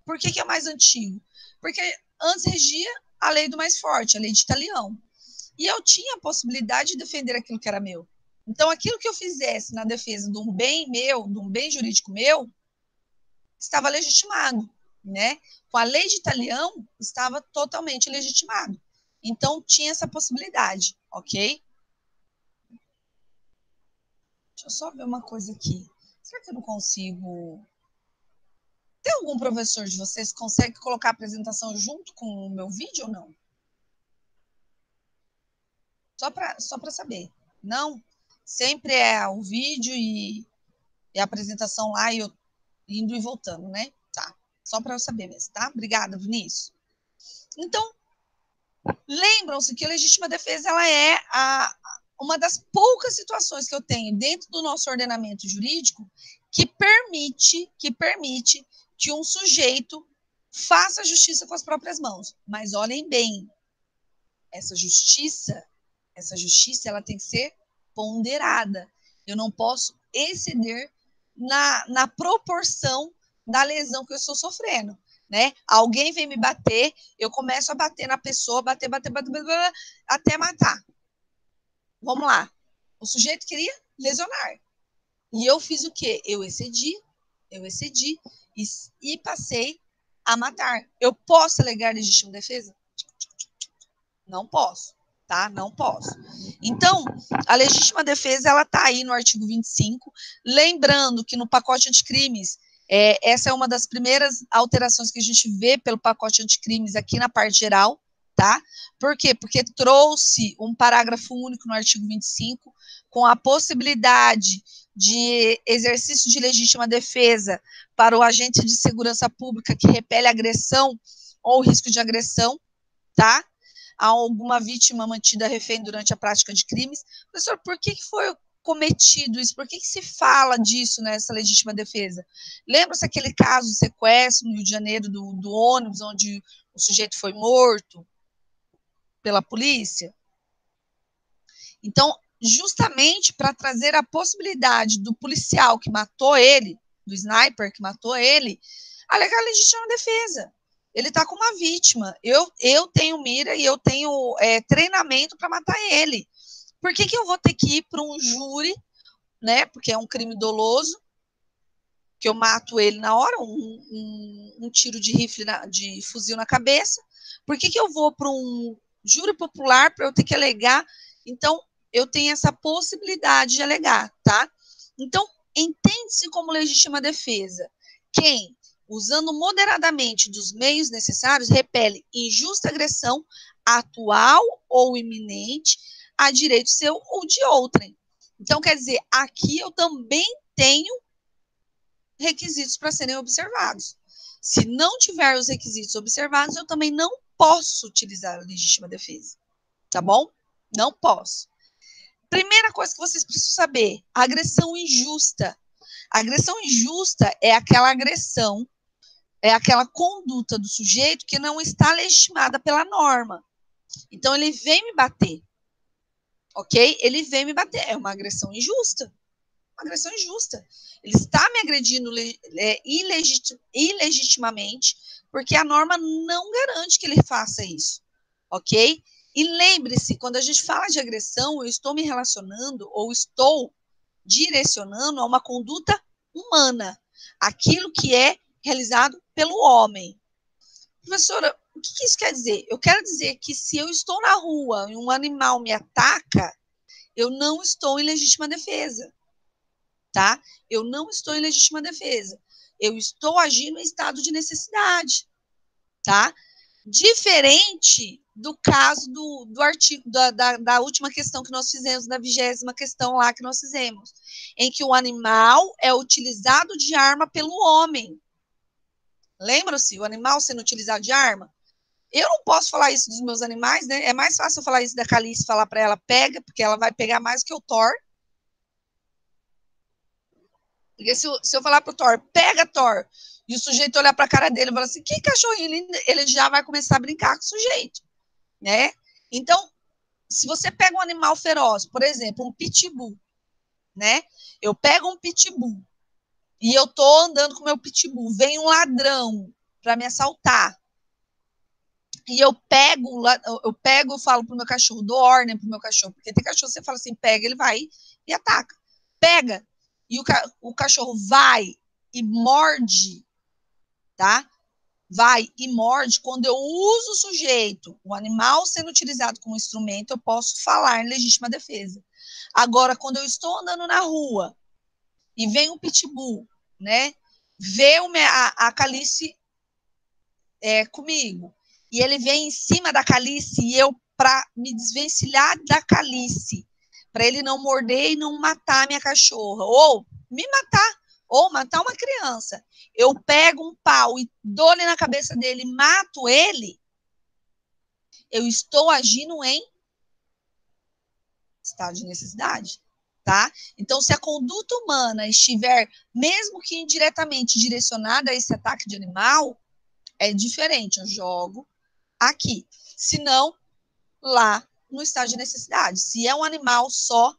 Por que é mais antigo? Porque antes regia a lei do mais forte, a lei de Italião. E eu tinha a possibilidade de defender aquilo que era meu. Então, aquilo que eu fizesse na defesa de um bem meu, de um bem jurídico meu, estava legitimado, né? Com a lei de Italião, estava totalmente legitimado. Então, tinha essa possibilidade, ok? Deixa eu só ver uma coisa aqui. Será que eu não consigo... Tem algum professor de vocês que consegue colocar a apresentação junto com o meu vídeo ou não? Só para saber. Não? Sempre é o vídeo e a apresentação lá e eu indo e voltando, né? Tá. Só para eu saber mesmo, tá? Obrigada, Vinícius. Então, lembram-se que a legítima defesa ela é uma das poucas situações que eu tenho dentro do nosso ordenamento jurídico que permite que um sujeito faça justiça com as próprias mãos. Mas olhem bem, essa justiça ela tem que ser ponderada. Eu não posso exceder na proporção da lesão que eu estou sofrendo. Né? Alguém vem me bater, eu começo a bater na pessoa, bater, até matar. Vamos lá. O sujeito queria lesionar. E eu fiz o quê? Eu excedi e passei a matar. Eu posso alegar legítima defesa? Não posso, tá? Não posso. Então, a legítima defesa, ela tá aí no artigo 25, lembrando que no pacote anticrimes, essa é uma das primeiras alterações que a gente vê pelo pacote anticrimes aqui na parte geral, tá? Por quê? Porque trouxe um parágrafo único no artigo 25, com a possibilidade de exercício de legítima defesa para o agente de segurança pública que repele agressão ou risco de agressão, tá? A alguma vítima mantida refém durante a prática de crimes. Professor, por que foi cometido isso? Por que se fala disso nessa legítima defesa? Lembra-se aquele caso de sequestro no Rio de Janeiro do ônibus, onde o sujeito foi morto pela polícia? Então, justamente para trazer a possibilidade do policial que matou ele, do sniper que matou ele, alegar legítima defesa. Ele está com uma vítima. Eu tenho mira e eu tenho treinamento para matar ele. Por que eu vou ter que ir para um júri, né? Porque é um crime doloso, que eu mato ele na hora, um tiro de rifle, de fuzil na cabeça. Por que eu vou para um júri popular para eu ter que alegar? Então, eu tenho essa possibilidade de alegar, tá? Então, entende-se como legítima defesa quem, usando moderadamente dos meios necessários, repele injusta agressão atual ou iminente a direito seu ou de outrem. Então, quer dizer, aqui eu também tenho requisitos para serem observados. Se não tiver os requisitos observados, eu também não posso utilizar a legítima defesa. Tá bom? Não posso. Primeira coisa que vocês precisam saber, agressão injusta. A agressão injusta é aquela agressão, é aquela conduta do sujeito que não está legitimada pela norma. Então, ele vem me bater, ok? Ele vem me bater, é uma agressão injusta. Uma agressão injusta. Ele está me agredindo ilegitimamente, porque a norma não garante que ele faça isso, ok? E lembre-se, quando a gente fala de agressão, eu estou me relacionando ou estou direcionando a uma conduta humana, aquilo que é realizado pelo homem. Professora, o que isso quer dizer? Eu quero dizer que se eu estou na rua e um animal me ataca, eu não estou em legítima defesa, tá? Eu não estou em legítima defesa. Eu estou agindo em estado de necessidade, tá? Diferente do caso do artigo, da última questão que nós fizemos, da 20ª questão lá que nós fizemos, em que o animal é utilizado de arma pelo homem. Lembram-se? O animal sendo utilizado de arma? Eu não posso falar isso dos meus animais, né? É mais fácil eu falar isso da Calice, falar para ela, pega, porque ela vai pegar mais que o Thor. Porque se eu falar pro Thor, pega, Thor, e o sujeito olhar para a cara dele e falar assim, que cachorrinho, ele já vai começar a brincar com o sujeito, né? Então, se você pega um animal feroz, por exemplo, um pitbull, né? Eu pego um pitbull e eu tô andando com o meu pitbull, vem um ladrão para me assaltar. E eu pego, falo pro meu cachorro, dou ordem pro meu cachorro, porque tem cachorro, você fala assim, pega, ele vai e ataca. Pega, e o cachorro vai e morde, tá? vai e morde quando eu uso o sujeito, o animal sendo utilizado como instrumento, eu posso falar em legítima defesa. Agora, quando eu estou andando na rua e vem um pitbull, né, vê a Calice comigo, e ele vem em cima da Calice, e eu, para me desvencilhar da Calice, para ele não morder e não matar minha cachorra, ou me matar, ou matar uma criança, eu pego um pau e dou-lhe na cabeça dele e mato ele, eu estou agindo em estado de necessidade, tá? Então, se a conduta humana estiver, mesmo que indiretamente, direcionada a esse ataque de animal, é diferente, eu jogo aqui. Se não, lá no estado de necessidade. Se é um animal só,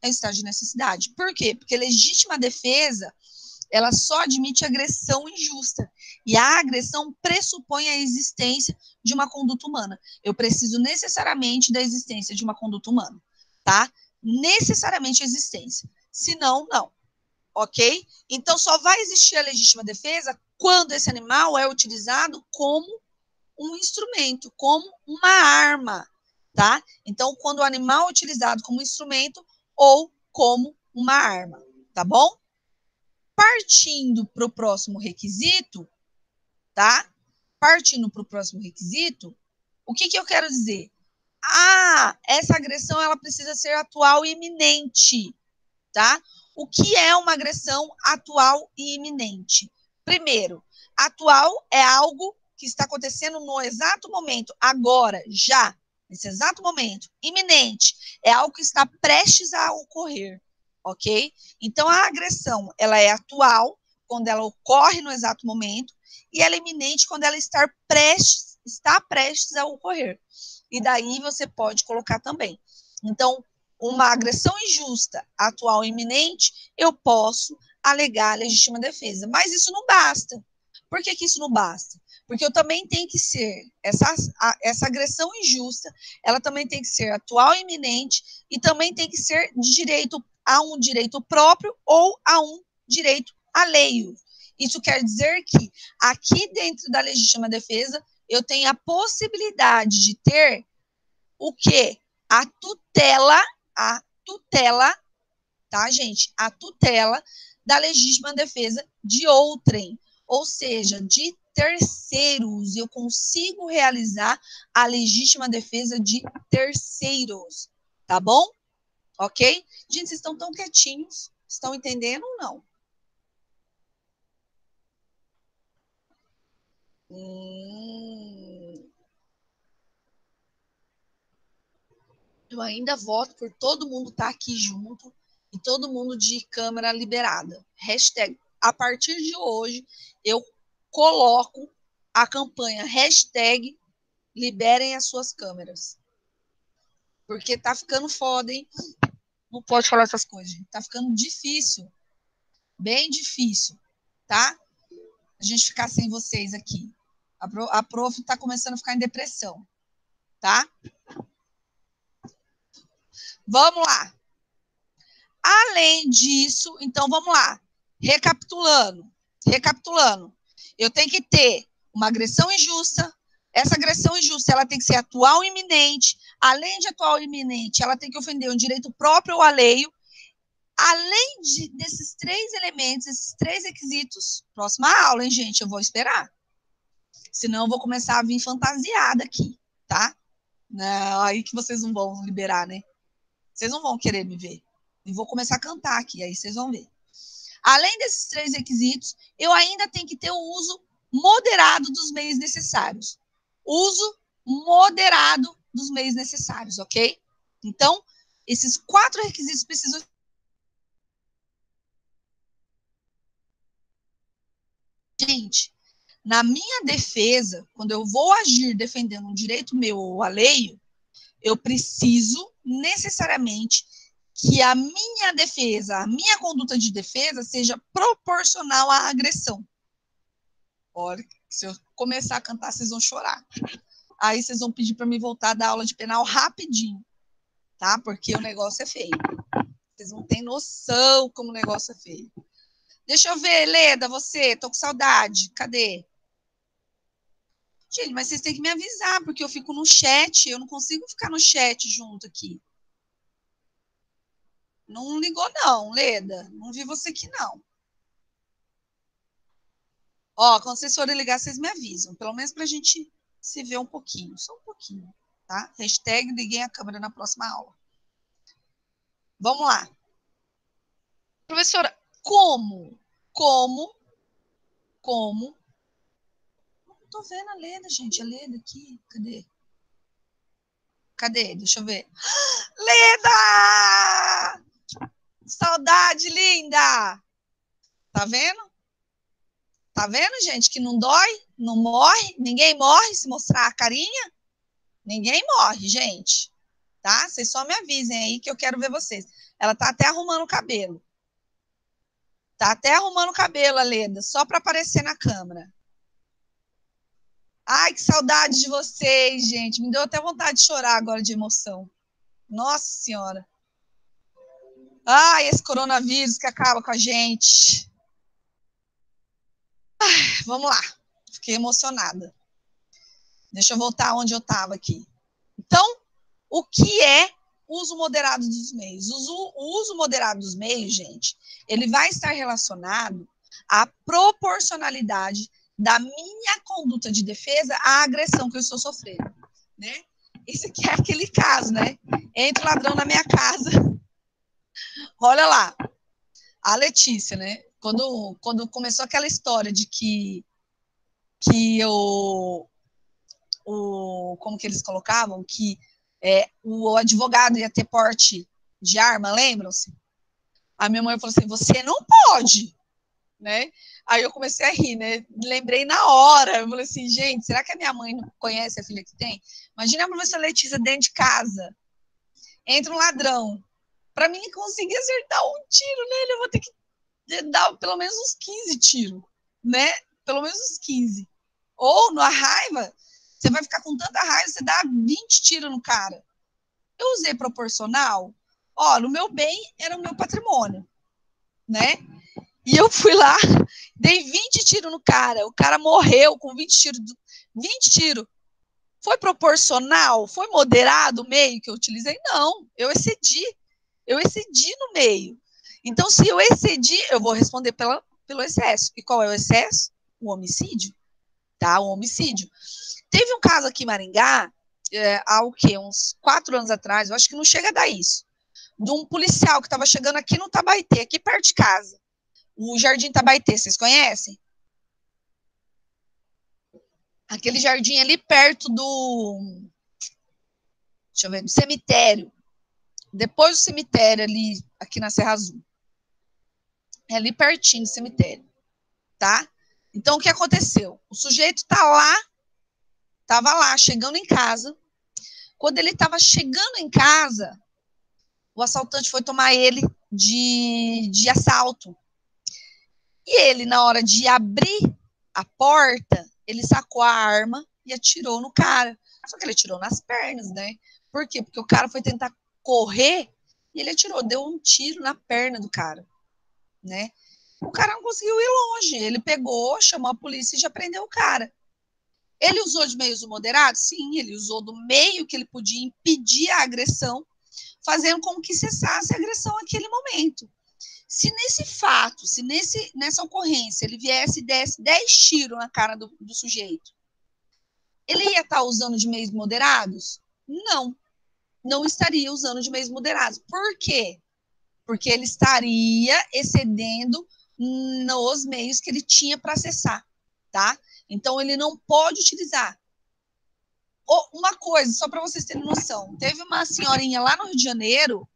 é estado de necessidade. Por quê? Porque legítima defesa, ela só admite agressão injusta. E a agressão pressupõe a existência de uma conduta humana. Eu preciso necessariamente da existência de uma conduta humana, tá? Necessariamente a existência. Se não, não. Ok? Então, só vai existir a legítima defesa quando esse animal é utilizado como um instrumento, como uma arma, tá? Então, quando o animal é utilizado como instrumento ou como uma arma, tá bom? Partindo para o próximo requisito, tá? Partindo para o próximo requisito, o que eu quero dizer? Essa agressão ela precisa ser atual e iminente, tá? O que é uma agressão atual e iminente? Primeiro, atual é algo que está acontecendo no exato momento, agora, já, nesse exato momento. Iminente é algo que está prestes a ocorrer, ok? Então, a agressão, ela é atual, quando ela ocorre no exato momento, e ela é iminente quando ela está prestes a ocorrer. E daí você pode colocar também. Então, uma agressão injusta, atual e iminente, eu posso alegar legítima defesa. Mas isso não basta. Por que isso não basta? Porque eu também tenho que ser, essa agressão injusta, ela também tem que ser atual e iminente e também tem que ser de direito a um direito próprio ou a um direito alheio. Isso quer dizer que aqui dentro da legítima defesa, eu tenho a possibilidade de ter o quê? A tutela, tá, gente? A tutela da legítima defesa de outrem, ou seja, de terceiros. Eu consigo realizar a legítima defesa de terceiros, tá bom? Ok? Gente, vocês estão tão quietinhos, estão entendendo ou não? Eu ainda voto por todo mundo estar aqui junto e todo mundo de câmera liberada. Hashtag, a partir de hoje, eu coloco a campanha hashtag liberem as suas câmeras. Porque tá ficando foda, hein? Não pode falar essas coisas, gente. Tá ficando difícil. Bem difícil, tá? A gente ficar sem vocês aqui. A prof tá começando a ficar em depressão, tá? Vamos lá. Além disso, então vamos lá. Recapitulando. Eu tenho que ter uma agressão injusta. Essa agressão injusta, ela tem que ser atual e iminente. Além de atual e iminente, ela tem que ofender um direito próprio ou alheio. Além desses três elementos, esses três requisitos, próxima aula, hein, gente? Eu vou esperar. Senão eu vou começar a vir fantasiada aqui, tá? Não, aí que vocês não vão liberar, né? Vocês não vão querer me ver. E vou começar a cantar aqui, aí vocês vão ver. Além desses três requisitos, eu ainda tenho que ter o uso moderado dos meios necessários. Uso moderado dos meios necessários, ok? Então, esses 4 requisitos precisam. Gente, na minha defesa, quando eu vou agir defendendo um direito meu ou alheio, eu preciso necessariamente que a minha defesa, a minha conduta de defesa seja proporcional à agressão. Olha, se eu começar a cantar, vocês vão chorar. Aí vocês vão pedir para mim voltar a dar aula de penal rapidinho, tá? Porque o negócio é feio. Vocês não têm noção como o negócio é feio. Deixa eu ver, Leda, você, tô com saudade. Cadê? Gente, mas vocês têm que me avisar, porque eu fico no chat, eu não consigo ficar no chat junto aqui. Não ligou não, Leda. Não vi você aqui não. Ó, quando vocês forem ligar, vocês me avisam. Pelo menos pra gente se ver um pouquinho. Só um pouquinho, tá? Hashtag liguem a câmera na próxima aula. Vamos lá. Professora, como? Não tô vendo a Leda, gente. A Leda aqui. Cadê? Deixa eu ver. Leda! Saudade, linda! Tá vendo? Tá vendo, gente, que não dói? Não morre? Ninguém morre se mostrar a carinha? Ninguém morre, gente. Tá? Vocês só me avisem aí que eu quero ver vocês. Ela tá até arrumando o cabelo. Tá até arrumando o cabelo, a Leda, só para aparecer na câmera. Ai, que saudade de vocês, gente. Me deu até vontade de chorar agora de emoção. Nossa Senhora. Ai, esse coronavírus que acaba com a gente. Ai, vamos lá. Fiquei emocionada. Deixa eu voltar onde eu estava aqui. Então, o que é uso moderado dos meios? O uso moderado dos meios, gente, ele vai estar relacionado à proporcionalidade da minha conduta de defesa à agressão que eu estou sofrendo, né? Esse aqui é aquele caso, né? Entra o ladrão na minha casa. Olha lá, a Letícia, né? Quando começou aquela história de que como que eles colocavam, que o advogado ia ter porte de arma, lembram-se? A minha mãe falou assim, você não pode, né? Aí eu comecei a rir, né? Lembrei na hora, eu falei assim, gente, será que a minha mãe não conhece a filha que tem? Imagina a professora Letícia dentro de casa, entra um ladrão, para mim conseguir acertar um tiro nele, eu vou ter que dar pelo menos uns 15 tiros, né? Pelo menos uns 15. Ou, na raiva, você vai ficar com tanta raiva, você dá 20 tiros no cara. Eu usei proporcional. Ó, no meu bem era o meu patrimônio, né? E eu fui lá, dei 20 tiros no cara. O cara morreu com 20 tiros. 20 tiros. Foi proporcional? Foi moderado o meio que eu utilizei? Não, eu excedi. Eu excedi no meio. Então, se eu excedi, eu vou responder pelo excesso. E qual é o excesso? O homicídio. Tá? O homicídio. Teve um caso aqui em Maringá, há o quê? Uns 4 anos atrás, eu acho que não chega a dar isso, de um policial que estava chegando aqui no Tabaité, aqui perto de casa. O Jardim Tabaité, vocês conhecem? Aquele jardim ali perto deixa eu ver, do cemitério. Depois do cemitério ali, aqui na Serra Azul. É ali pertinho do cemitério, tá? Então, o que aconteceu? O sujeito estava lá, chegando em casa. Quando ele estava chegando em casa, o assaltante foi tomar ele de assalto. E ele, na hora de abrir a porta, ele sacou a arma e atirou no cara. Só que ele atirou nas pernas, né? Por quê? Porque o cara foi tentar correr e ele atirou, deu um tiro na perna do cara, né? O cara não conseguiu ir longe. Ele pegou, chamou a polícia e já prendeu o cara. Ele usou de meios moderados? Sim, ele usou do meio que ele podia impedir a agressão, fazendo com que cessasse a agressão naquele momento. Se nesse fato, se nessa ocorrência ele viesse e desse 10 tiros na cara do sujeito, ele ia estar usando de meios moderados? Não, não estaria usando de meios moderados. Por quê? Porque ele estaria excedendo nos meios que ele tinha para acessar, tá? Então, ele não pode utilizar. Uma coisa, só para vocês terem noção, teve uma senhorinha lá no Rio de Janeiro,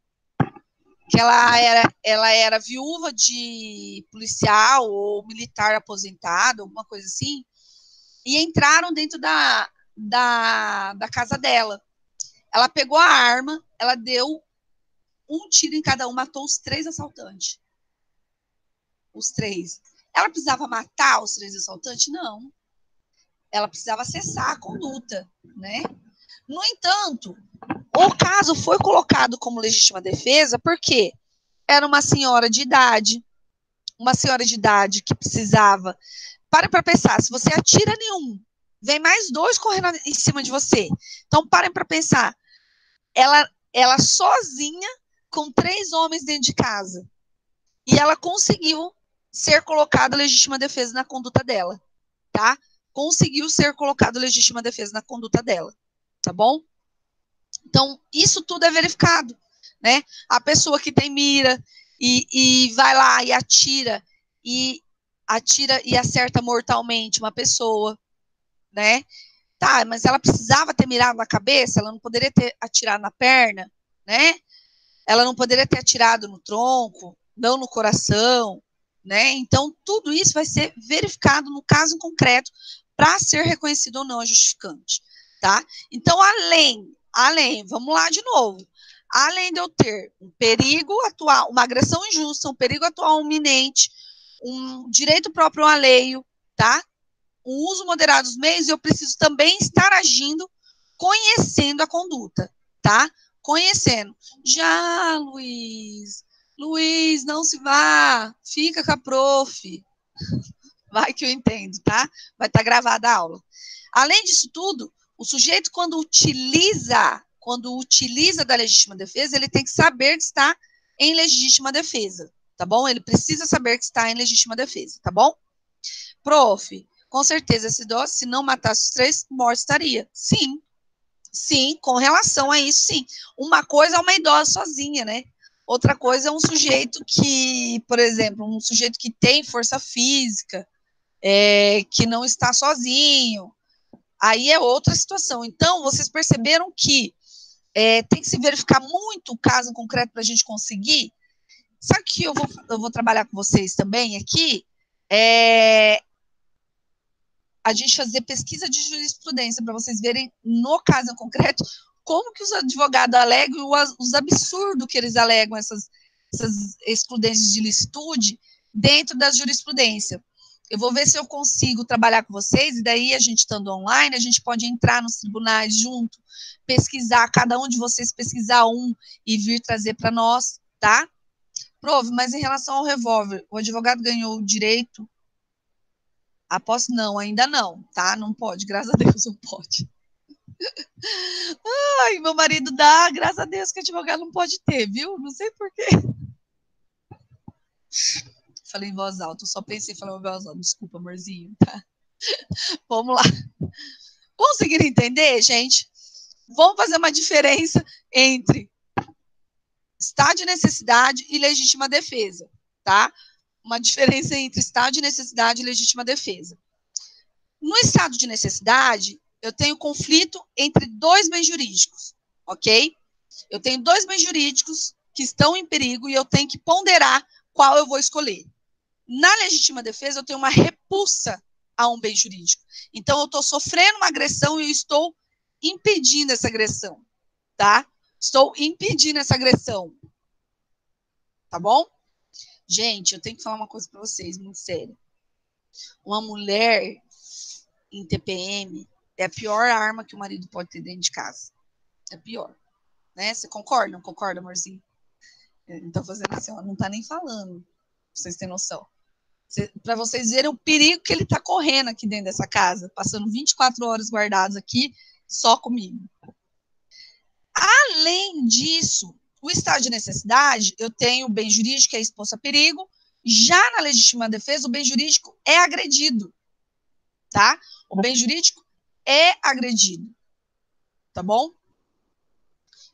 que ela era viúva de policial ou militar aposentado, alguma coisa assim, e entraram dentro da casa dela. Ela pegou a arma, ela deu um tiro em cada um, matou os 3 assaltantes. Os 3. Ela precisava matar os 3 assaltantes? Não. Ela precisava cessar a conduta, né? No entanto, o caso foi colocado como legítima defesa porque era uma senhora de idade que precisava. Para pensar, se você atira em um vem mais 2 correndo em cima de você. Então, parem para pensar. Ela sozinha, com 3 homens dentro de casa. E ela conseguiu ser colocada legítima defesa na conduta dela, tá? Conseguiu ser colocada legítima defesa na conduta dela, tá bom? Então, isso tudo é verificado, né? A pessoa que tem mira e vai lá e atira e acerta mortalmente uma pessoa, né? Tá, mas ela precisava ter mirado na cabeça, ela não poderia ter atirado na perna, né? Ela não poderia ter atirado no tronco, não no coração, né? Então, tudo isso vai ser verificado no caso concreto para ser reconhecido ou não a justificante, tá? Então, além, vamos lá de novo, além de eu ter um perigo atual, uma agressão injusta, um perigo atual iminente, um direito próprio alheio, tá? Um uso moderado dos meios, eu preciso também estar agindo conhecendo a conduta, tá? Conhecendo. Já, Luiz, não se vá, fica com a prof. Vai que eu entendo, tá? Vai estar gravada a aula. Além disso tudo, o sujeito, quando utiliza da legítima defesa, ele tem que saber que está em legítima defesa, tá bom? Ele precisa saber que está em legítima defesa, tá bom? Prof, com certeza, se não matasse os 3, morto estaria. Sim, com relação a isso, sim. Uma coisa é uma idosa sozinha, né? Outra coisa é um sujeito que, por exemplo, um sujeito que tem força física, que não está sozinho. Aí é outra situação. Então, vocês perceberam que tem que se verificar muito o caso concreto para a gente conseguir. Sabe que eu vou trabalhar com vocês também aqui? A gente fazer pesquisa de jurisprudência para vocês verem, no caso concreto, como que os advogados alegam os absurdos que eles alegam, essas excludências de licitude dentro da jurisprudência. Eu vou ver se eu consigo trabalhar com vocês, e daí a gente estando online, a gente pode entrar nos tribunais junto, pesquisar, cada um de vocês pesquisar um e vir trazer para nós, tá? Prof, mas em relação ao revólver, o advogado ganhou o direito? Após não, ainda não, tá? Não pode, graças a Deus não pode. Ai, meu marido dá, graças a Deus que advogado não pode ter, viu? Não sei porquê. Falei em voz alta, eu só pensei em falar em voz alta. Desculpa, amorzinho, tá? Vamos lá. Conseguiram entender, gente? Vamos fazer uma diferença entre estado de necessidade e legítima defesa, tá? Uma diferença entre estado de necessidade e legítima defesa. No estado de necessidade, eu tenho conflito entre 2 bens jurídicos, ok? Eu tenho 2 bens jurídicos que estão em perigo e eu tenho que ponderar qual eu vou escolher. Na legítima defesa, eu tenho uma repulsa a um bem jurídico. Então, eu estou sofrendo uma agressão e eu estou impedindo essa agressão, tá? Estou impedindo essa agressão, tá bom? Gente, eu tenho que falar uma coisa para vocês, muito sério. Uma mulher em TPM é a pior arma que o marido pode ter dentro de casa. É pior. Né? Você concorda? Não concorda, amorzinho? Ele tá fazendo assim, ó, não tá nem falando. Pra vocês terem noção. Para vocês verem o perigo que ele tá correndo aqui dentro dessa casa, passando 24 horas guardados aqui, só comigo. Além disso, o estado de necessidade, eu tenho o bem jurídico que é exposto a perigo. Já na legítima defesa, o bem jurídico é agredido. Tá? O bem jurídico é agredido. Tá bom?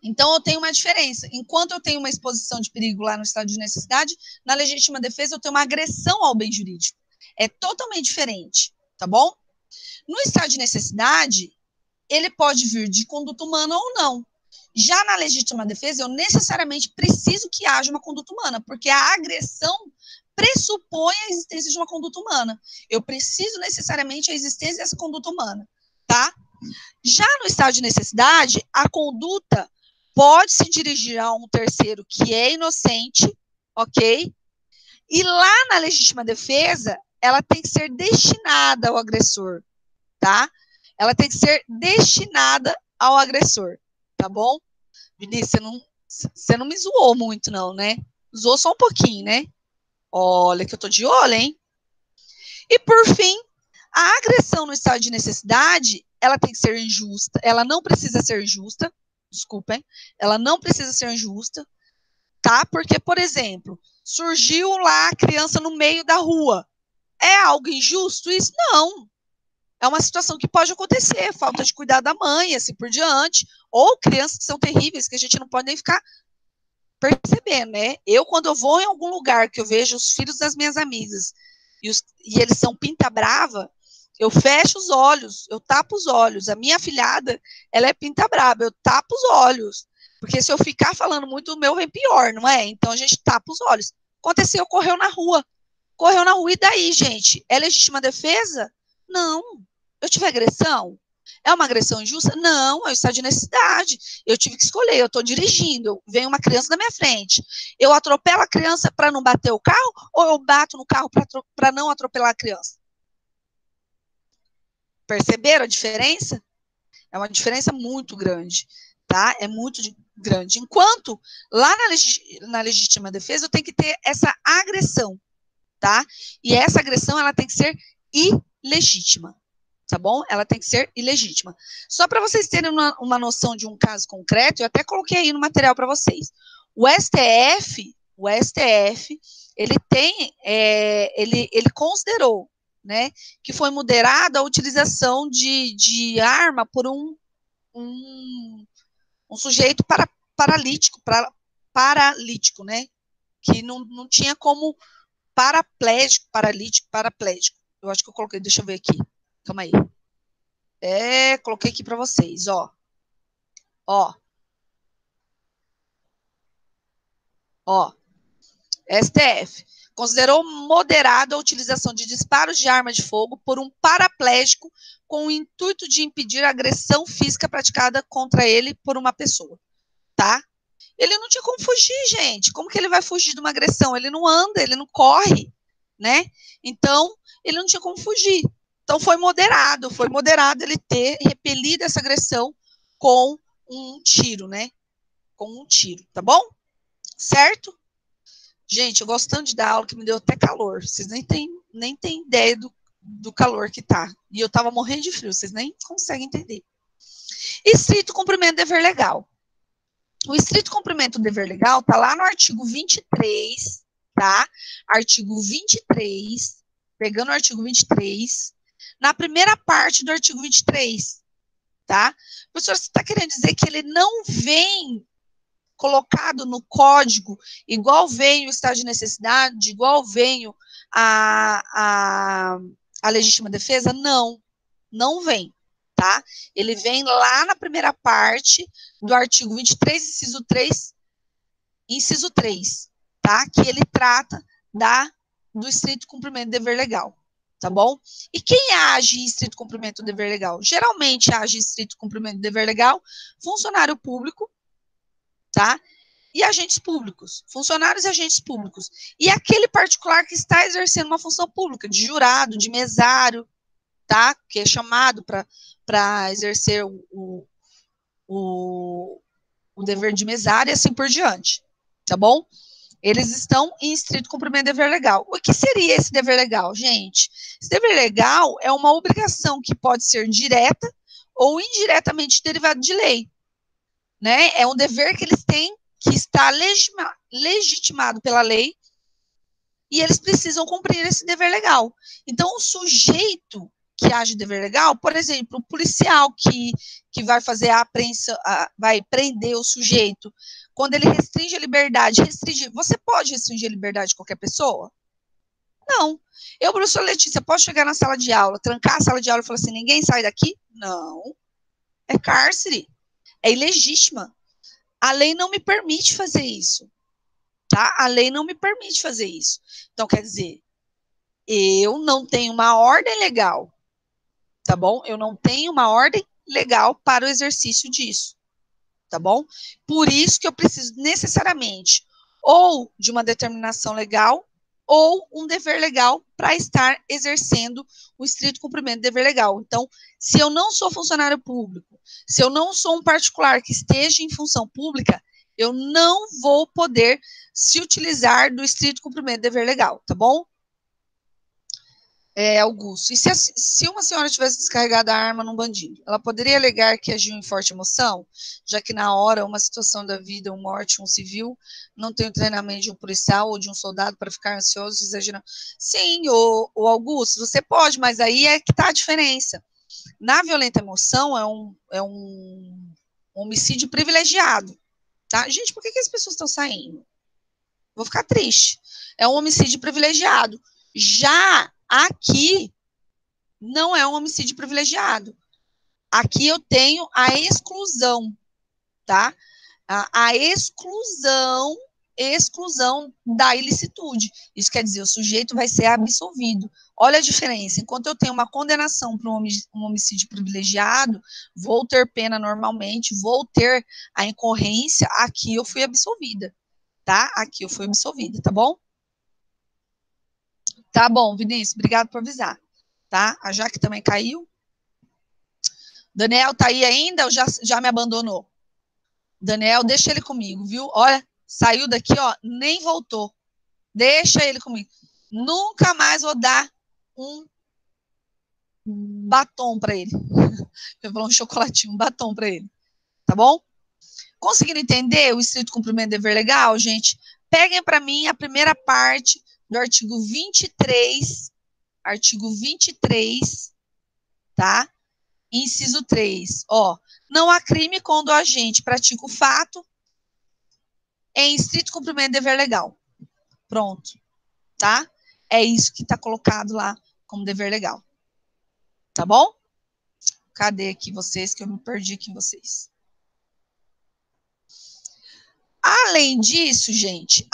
Então, eu tenho uma diferença. Enquanto eu tenho uma exposição de perigo lá no estado de necessidade, na legítima defesa eu tenho uma agressão ao bem jurídico. É totalmente diferente, tá bom? No estado de necessidade, ele pode vir de conduta humana ou não. Já na legítima defesa, eu necessariamente preciso que haja uma conduta humana, porque a agressão pressupõe a existência de uma conduta humana. Eu preciso necessariamente a existência dessa conduta humana, tá? Já no estado de necessidade, a conduta pode se dirigir a um terceiro que é inocente, ok? E lá na legítima defesa, ela tem que ser destinada ao agressor, tá? Ela tem que ser destinada ao agressor, tá bom? Vinícius, você não me zoou muito não, né? Zoou só um pouquinho, né? Olha que eu tô de olho, hein? E por fim, A agressão no estado de necessidade, ela tem que ser injusta, ela não precisa ser injusta, desculpem, ela não precisa ser injusta, tá? Porque, por exemplo, surgiu lá a criança no meio da rua. É algo injusto isso? Não. É uma situação que pode acontecer, falta de cuidar da mãe, assim por diante, ou crianças que são terríveis, que a gente não pode nem ficar percebendo, né? Eu, quando eu vou em algum lugar que eu vejo os filhos das minhas amigas e eles são pinta brava, eu fecho os olhos, eu tapo os olhos. A minha afilhada, ela é pinta brava, eu tapo os olhos. Porque se eu ficar falando muito, o meu vem pior, não é? Então a gente tapa os olhos. Aconteceu, correu na rua. Correu na rua, e daí, gente? É legítima defesa? Não. Eu tive agressão? É uma agressão injusta? Não, é o estado de necessidade. Eu tive que escolher, eu estou dirigindo, vem uma criança na minha frente. Eu atropelo a criança para não bater o carro ou eu bato no carro para não atropelar a criança? Perceberam a diferença? É uma diferença muito grande, tá? É muito grande. Enquanto lá na legítima defesa eu tenho que ter essa agressão, tá? E essa agressão ela tem que ser ilegítima. Tá bom? Ela tem que ser ilegítima. Só para vocês terem uma noção de um caso concreto, eu até coloquei aí no material para vocês. O STF, ele tem, ele considerou, né, que foi moderada a utilização de arma por um sujeito paralítico, né, que não tinha como paraplégico. Eu acho que eu coloquei, deixa eu ver aqui. Calma aí. Coloquei aqui para vocês, ó. STF considerou moderado a utilização de disparos de arma de fogo por um paraplégico com o intuito de impedir a agressão física praticada contra ele por uma pessoa, tá? Ele não tinha como fugir, gente. Como que ele vai fugir de uma agressão? Ele não anda, ele não corre, né? Então, ele não tinha como fugir. Então, foi moderado ele ter repelido essa agressão com um tiro, né? Com um tiro, tá bom? Certo? Gente, eu gosto tanto de dar aula que me deu até calor. Vocês nem têm ideia do calor que tá. E eu tava morrendo de frio, vocês nem conseguem entender. Estrito cumprimento do dever legal. O estrito cumprimento do dever legal tá lá no artigo 23, tá? Artigo 23, pegando o artigo 23, na primeira parte do artigo 23, tá? Professor, você está querendo dizer que ele não vem colocado no código, igual vem o estado de necessidade, igual vem a legítima defesa? Não vem, tá? Ele vem lá na primeira parte do artigo 23, inciso 3, tá? Que ele trata do estrito cumprimento do dever legal, tá bom? E quem age em estrito cumprimento do dever legal? Geralmente age em estrito cumprimento do dever legal funcionário público, tá? E agentes públicos, funcionários e agentes públicos. E aquele particular que está exercendo uma função pública, de jurado, de mesário, tá? Que é chamado para exercer o dever de mesário e assim por diante, tá bom? Eles estão em estrito cumprimento do dever legal. O que seria esse dever legal, gente? Esse dever legal é uma obrigação que pode ser direta ou indiretamente derivada de lei, né? É um dever que eles têm, que está legitimado pela lei, e eles precisam cumprir esse dever legal. Então, o sujeito que age dever legal, por exemplo, o policial que vai fazer a apreensão, vai prender o sujeito, quando ele restringe a liberdade, você pode restringir a liberdade de qualquer pessoa? Não. Eu, professora Letícia, posso chegar na sala de aula, trancar a sala de aula e falar assim, ninguém sai daqui? Não. É cárcere. É ilegítima. A lei não me permite fazer isso, tá? A lei não me permite fazer isso. Então, quer dizer, eu não tenho uma ordem legal, tá bom? Eu não tenho uma ordem legal para o exercício disso, tá bom? Por isso que eu preciso necessariamente ou de uma determinação legal ou um dever legal para estar exercendo o estrito cumprimento do dever legal. Então, se eu não sou funcionário público, se eu não sou um particular que esteja em função pública, eu não vou poder se utilizar do estrito cumprimento do dever legal, tá bom? Augusto, e se uma senhora tivesse descarregado a arma num bandido, ela poderia alegar que agiu em forte emoção, já que na hora, uma situação da vida ou morte, um civil, não tem o treinamento de um policial ou de um soldado para ficar ansioso e exagerando? Sim, o Augusto, você pode, mas aí é que está a diferença. Na violenta emoção, é um homicídio privilegiado, tá? Gente, por que as pessoas estão saindo? Vou ficar triste. É um homicídio privilegiado. Já aqui, não é um homicídio privilegiado. Aqui eu tenho a exclusão, tá? A exclusão da ilicitude. Isso quer dizer, o sujeito vai ser absolvido. Olha a diferença. Enquanto eu tenho uma condenação para um homicídio privilegiado, vou ter pena normalmente, vou ter a incorrência, aqui eu fui absolvida, tá? Aqui eu fui absolvida, tá bom? Tá bom, Vinícius, obrigado por avisar, tá? A Jaque também caiu. Daniel tá aí ainda ou já me abandonou? Daniel, deixa ele comigo, viu? Olha, saiu daqui, ó, nem voltou. Deixa ele comigo. Nunca mais vou dar um batom para ele. Eu vou dar um chocolatinho, um batom para ele. Tá bom? Conseguindo entender o estrito cumprimento do dever legal, gente? Peguem para mim a primeira parte do artigo 23, tá? Inciso 3, ó, não há crime quando o agente pratica o fato em estrito cumprimento do dever legal. Pronto, tá? É isso que está colocado lá como dever legal. Tá bom? Cadê aqui vocês, que eu me perdi aqui em vocês? Além disso, gente,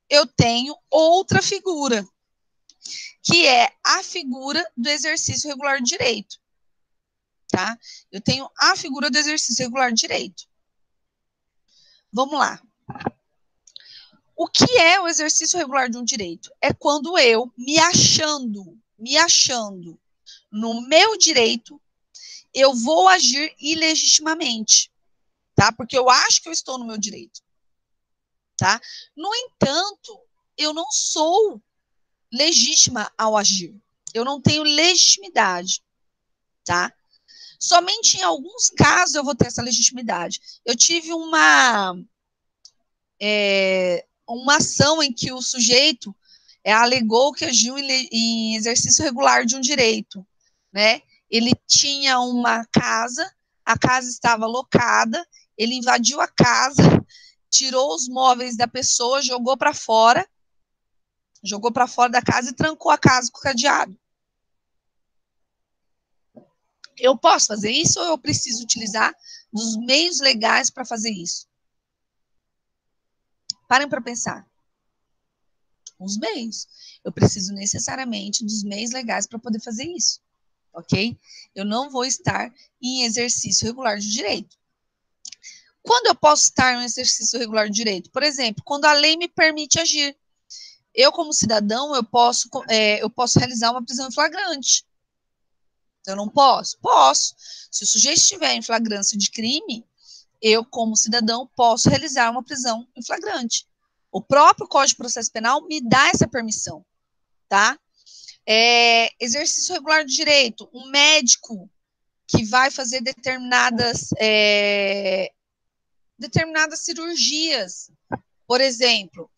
eu tenho outra figura, que é a figura do exercício regular de direito. Tá? Eu tenho a figura do exercício regular de direito. Vamos lá. O que é o exercício regular de um direito? É quando eu, me achando no meu direito, eu vou agir ilegitimamente, tá? Porque eu acho que eu estou no meu direito, tá? No entanto, eu não sou legítima ao agir. Eu não tenho legitimidade, tá? Somente em alguns casos eu vou ter essa legitimidade. Eu tive uma ação em que o sujeito alegou que agiu em exercício regular de um direito, né? Ele tinha uma casa, a casa estava locada, ele invadiu a casa, tirou os móveis da pessoa, jogou para fora da casa e trancou a casa com o cadeado. Eu posso fazer isso ou eu preciso utilizar dos meios legais para fazer isso? Parem para pensar. Os meios. Eu preciso necessariamente dos meios legais para poder fazer isso, ok? Eu não vou estar em exercício regular de direito. Quando eu posso estar em exercício regular de direito? Por exemplo, quando a lei me permite agir. Eu, como cidadão, eu posso realizar uma prisão em flagrante. Eu não posso? Posso. Se o sujeito estiver em flagrância de crime, eu, como cidadão, posso realizar uma prisão em flagrante. O próprio Código de Processo Penal me dá essa permissão, tá? Exercício regular de direito, um médico que vai fazer determinadas cirurgias, por exemplo,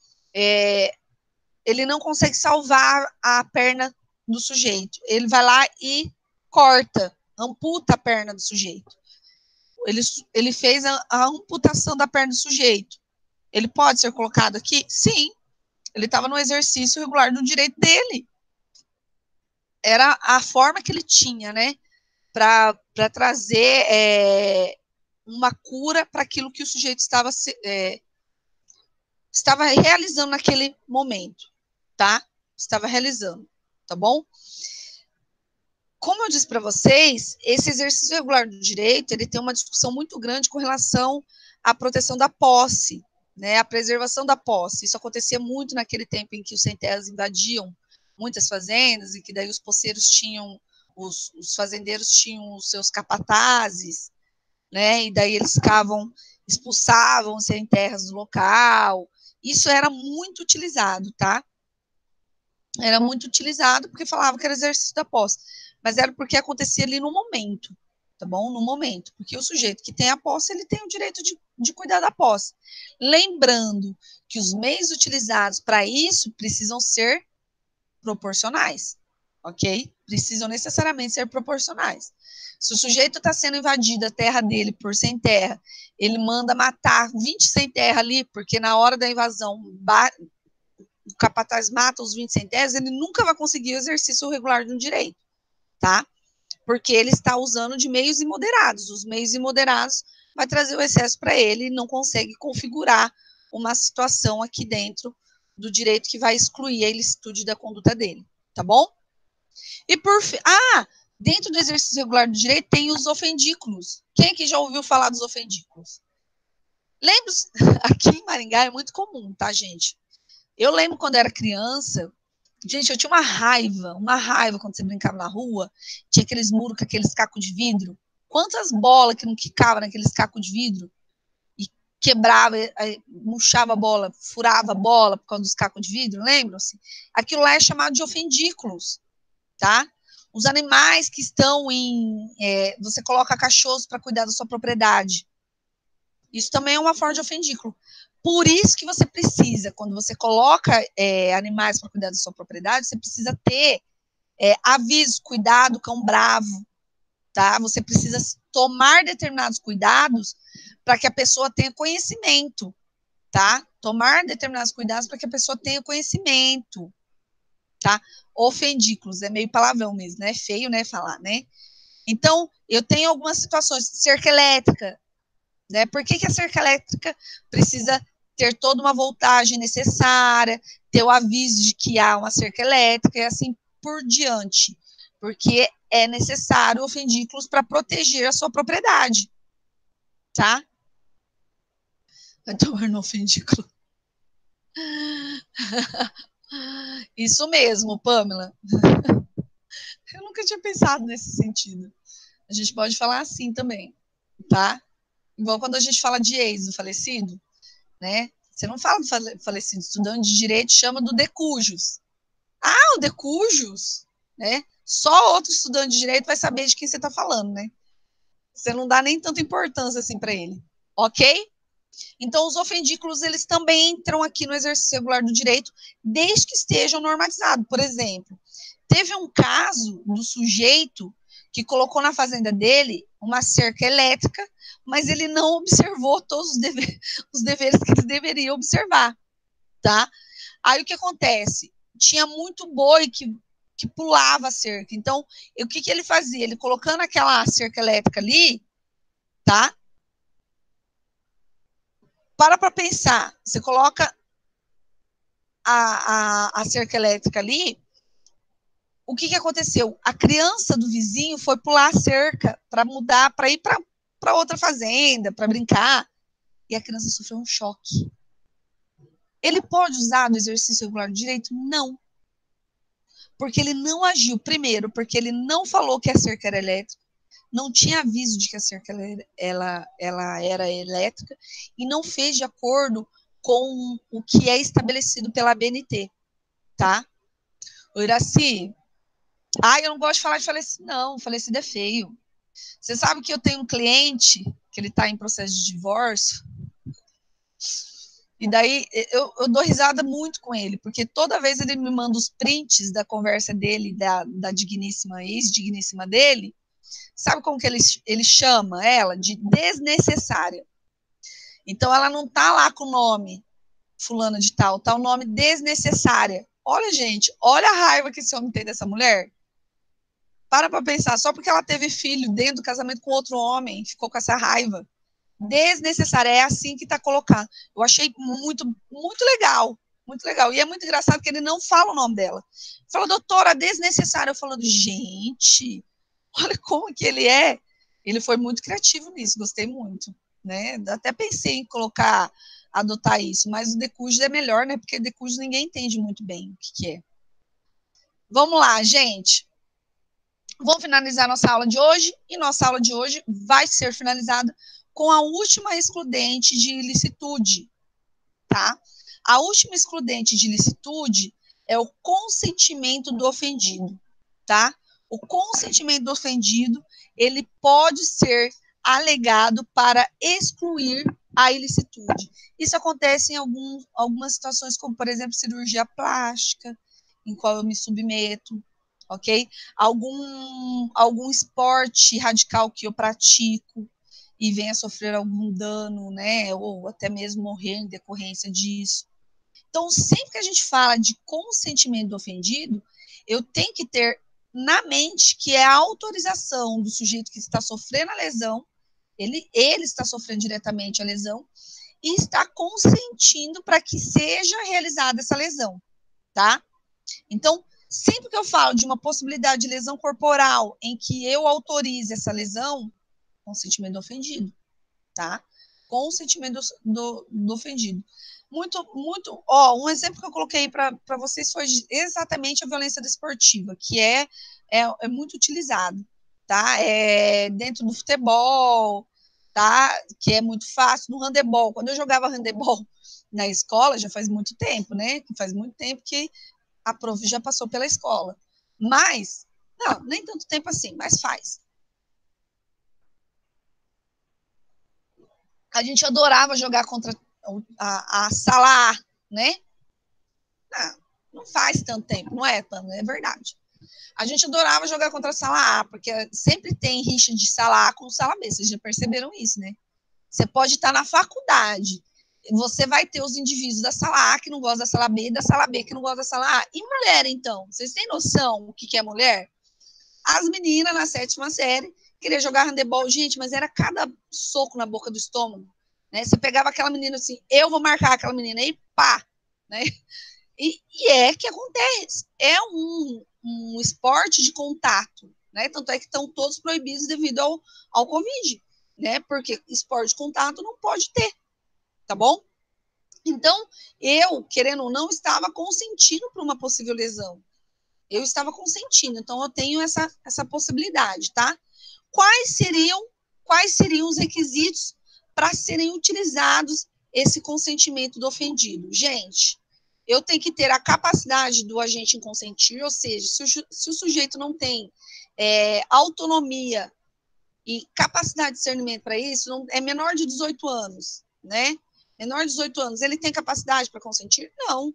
ele não consegue salvar a perna do sujeito, ele vai lá e corta, amputa a perna do sujeito. Ele fez a amputação da perna do sujeito. Ele pode ser colocado aqui? Sim. Ele estava no exercício regular do direito dele. Era a forma que ele tinha, né, para trazer uma cura para aquilo que o sujeito estava realizando naquele momento, tá? Estava realizando, tá bom? Como eu disse para vocês, esse exercício regular do direito, ele tem uma discussão muito grande com relação à proteção da posse, né, a preservação da posse. Isso acontecia muito naquele tempo em que os sem-terras invadiam muitas fazendas e que daí os poceiros tinham, os fazendeiros tinham os seus capatazes, né, e daí eles expulsavam os sem-terras do local. Isso era muito utilizado, tá? era muito utilizado porque falava que era exercício da posse, mas era porque acontecia ali no momento, tá bom? No momento, porque o sujeito que tem a posse, ele tem o direito de cuidar da posse. Lembrando que os meios utilizados para isso precisam ser proporcionais, ok? Precisam necessariamente ser proporcionais. Se o sujeito está sendo invadido a terra dele por sem terra, ele manda matar 20 sem terra ali, porque na hora da invasão o capataz mata os 20 sem terra, ele nunca vai conseguir o exercício regular de um direito, tá? Porque ele está usando de meios imoderados. Os meios imoderados vai trazer o excesso para ele e não consegue configurar uma situação aqui dentro do direito que vai excluir a ilicitude da conduta dele, tá bom? E por fim, dentro do exercício regular do direito tem os ofendículos. Quem aqui já ouviu falar dos ofendículos? Lembra? Aqui em Maringá é muito comum, tá, gente? Eu lembro quando era criança, gente, eu tinha uma raiva quando você brincava na rua, tinha aqueles muros com aqueles cacos de vidro. Quantas bolas que não quicavam naqueles cacos de vidro? E quebrava, murchava a bola, furava a bola por causa dos cacos de vidro, lembram-se? Aquilo lá é chamado de ofendículos, tá? Os animais que estão você coloca cachorros para cuidar da sua propriedade. Isso também é uma forma de ofendículo. Por isso que você precisa, quando você coloca animais para cuidar da sua propriedade, você precisa ter aviso, cuidado, cão bravo, tá? Você precisa tomar determinados cuidados para que a pessoa tenha conhecimento, tá? Tomar determinados cuidados para que a pessoa tenha conhecimento, tá? Ofendículos, é meio palavrão mesmo, né? É feio, né, falar, né? Então, eu tenho algumas situações, cerca elétrica, né? Por que a cerca elétrica precisa ter toda uma voltagem necessária, ter o aviso de que há uma cerca elétrica e assim por diante? Porque é necessário ofendículos para proteger a sua propriedade, tá? Vai tomar no ofendículo. Isso mesmo, Pamela. Eu nunca tinha pensado nesse sentido. A gente pode falar assim também, tá? Igual quando a gente fala de ex do falecido, né? Você não fala do falecido, estudante de direito chama do de cujos. O de cujos, né? Só outro estudante de direito vai saber de quem você está falando, né? Você não dá nem tanta importância assim para ele, ok? Então, os ofendículos, eles também entram aqui no exercício regular do direito, desde que estejam normatizados. Por exemplo, teve um caso do sujeito que colocou na fazenda dele uma cerca elétrica, mas ele não observou todos os deveres que ele deveria observar, tá? Aí o que acontece? Tinha muito boi que pulava a cerca. Então, o que ele fazia? Ele colocando aquela cerca elétrica ali, tá? Para pensar. Você coloca a cerca elétrica ali, o que aconteceu? A criança do vizinho foi pular a cerca para mudar, para ir para outra fazenda, para brincar, e a criança sofreu um choque. Ele pode usar no exercício regular do direito? Não. Porque ele não agiu, primeiro, porque ele não falou que a cerca era elétrica, não tinha aviso de que a cerca ela era elétrica, e não fez de acordo com o que é estabelecido pela BNT, tá? O Iraci, eu não gosto de falar de falecido, não, falecido é feio. Você sabe que eu tenho um cliente que ele está em processo de divórcio, e daí eu dou risada muito com ele, porque toda vez ele me manda os prints da conversa dele, da digníssima ex-digníssima dele. Sabe como que ele chama ela? De desnecessária. Então ela não tá lá com o nome fulana de tal, tá o nome desnecessária. Olha, gente, olha a raiva que esse homem tem dessa mulher. Para pensar, só porque ela teve filho dentro do casamento com outro homem, ficou com essa raiva. Desnecessária, é assim que está colocado. Eu achei muito, muito legal, muito legal. E é muito engraçado que ele não fala o nome dela. Fala, doutora, desnecessária. Eu falando, gente, olha como que ele é. Ele foi muito criativo nisso, gostei muito, né? Até pensei em adotar isso, mas o decúgio é melhor, né? Porque decúgio ninguém entende muito bem o que é. Vamos lá, gente. Vamos finalizar nossa aula de hoje, e nossa aula de hoje vai ser finalizada com a última excludente de ilicitude, tá? A última excludente de ilicitude é o consentimento do ofendido, tá? O consentimento do ofendido, ele pode ser alegado para excluir a ilicitude. Isso acontece em algumas situações, como, por exemplo, cirurgia plástica, em qual eu me submeto, ok? Algum esporte radical que eu pratico e venha a sofrer algum dano, né? Ou até mesmo morrer em decorrência disso. Então, sempre que a gente fala de consentimento do ofendido, eu tenho que ter na mente que é a autorização do sujeito que está sofrendo a lesão, ele está sofrendo diretamente a lesão, e está consentindo para que seja realizada essa lesão, tá? Então, sempre que eu falo de uma possibilidade de lesão corporal em que eu autorize essa lesão, consentimento do ofendido, tá? Consentimento do ofendido. Um exemplo que eu coloquei para vocês foi exatamente a violência desportiva, que é muito utilizado, tá? Dentro do futebol, tá? Que é muito fácil, no handebol. Quando eu jogava handebol na escola, já faz muito tempo, né? Faz muito tempo que a prof já passou pela escola. Mas, não, nem tanto tempo assim, mas faz. A gente adorava jogar contra a sala A, né? Não faz tanto tempo, não é, Pamela? É verdade. A gente adorava jogar contra a sala A, porque sempre tem rixa de sala A com sala B. Vocês já perceberam isso, né? Você pode estar na faculdade, você vai ter os indivíduos da sala A que não gostam da sala B, e da sala B que não gostam da sala A. E mulher, então? Vocês têm noção o que é mulher? As meninas na 7ª série queriam jogar handebol, gente, mas era cada soco na boca do estômago, né? Você pegava aquela menina assim, eu vou marcar aquela menina, e pá, né? E é que acontece. É um esporte de contato, né? Tanto é que estão todos proibidos devido ao Covid, né? Porque esporte de contato não pode ter, tá bom? Então, eu, querendo ou não, estava consentindo para uma possível lesão. Eu estava consentindo, então eu tenho essa possibilidade, tá? Quais seriam os requisitos para serem utilizados esse consentimento do ofendido? Gente, eu tenho que ter a capacidade do agente em consentir, ou seja, se o sujeito não tem autonomia e capacidade de discernimento para isso, não, é menor de 18 anos, né? Menor de 18 anos, ele tem capacidade para consentir? Não,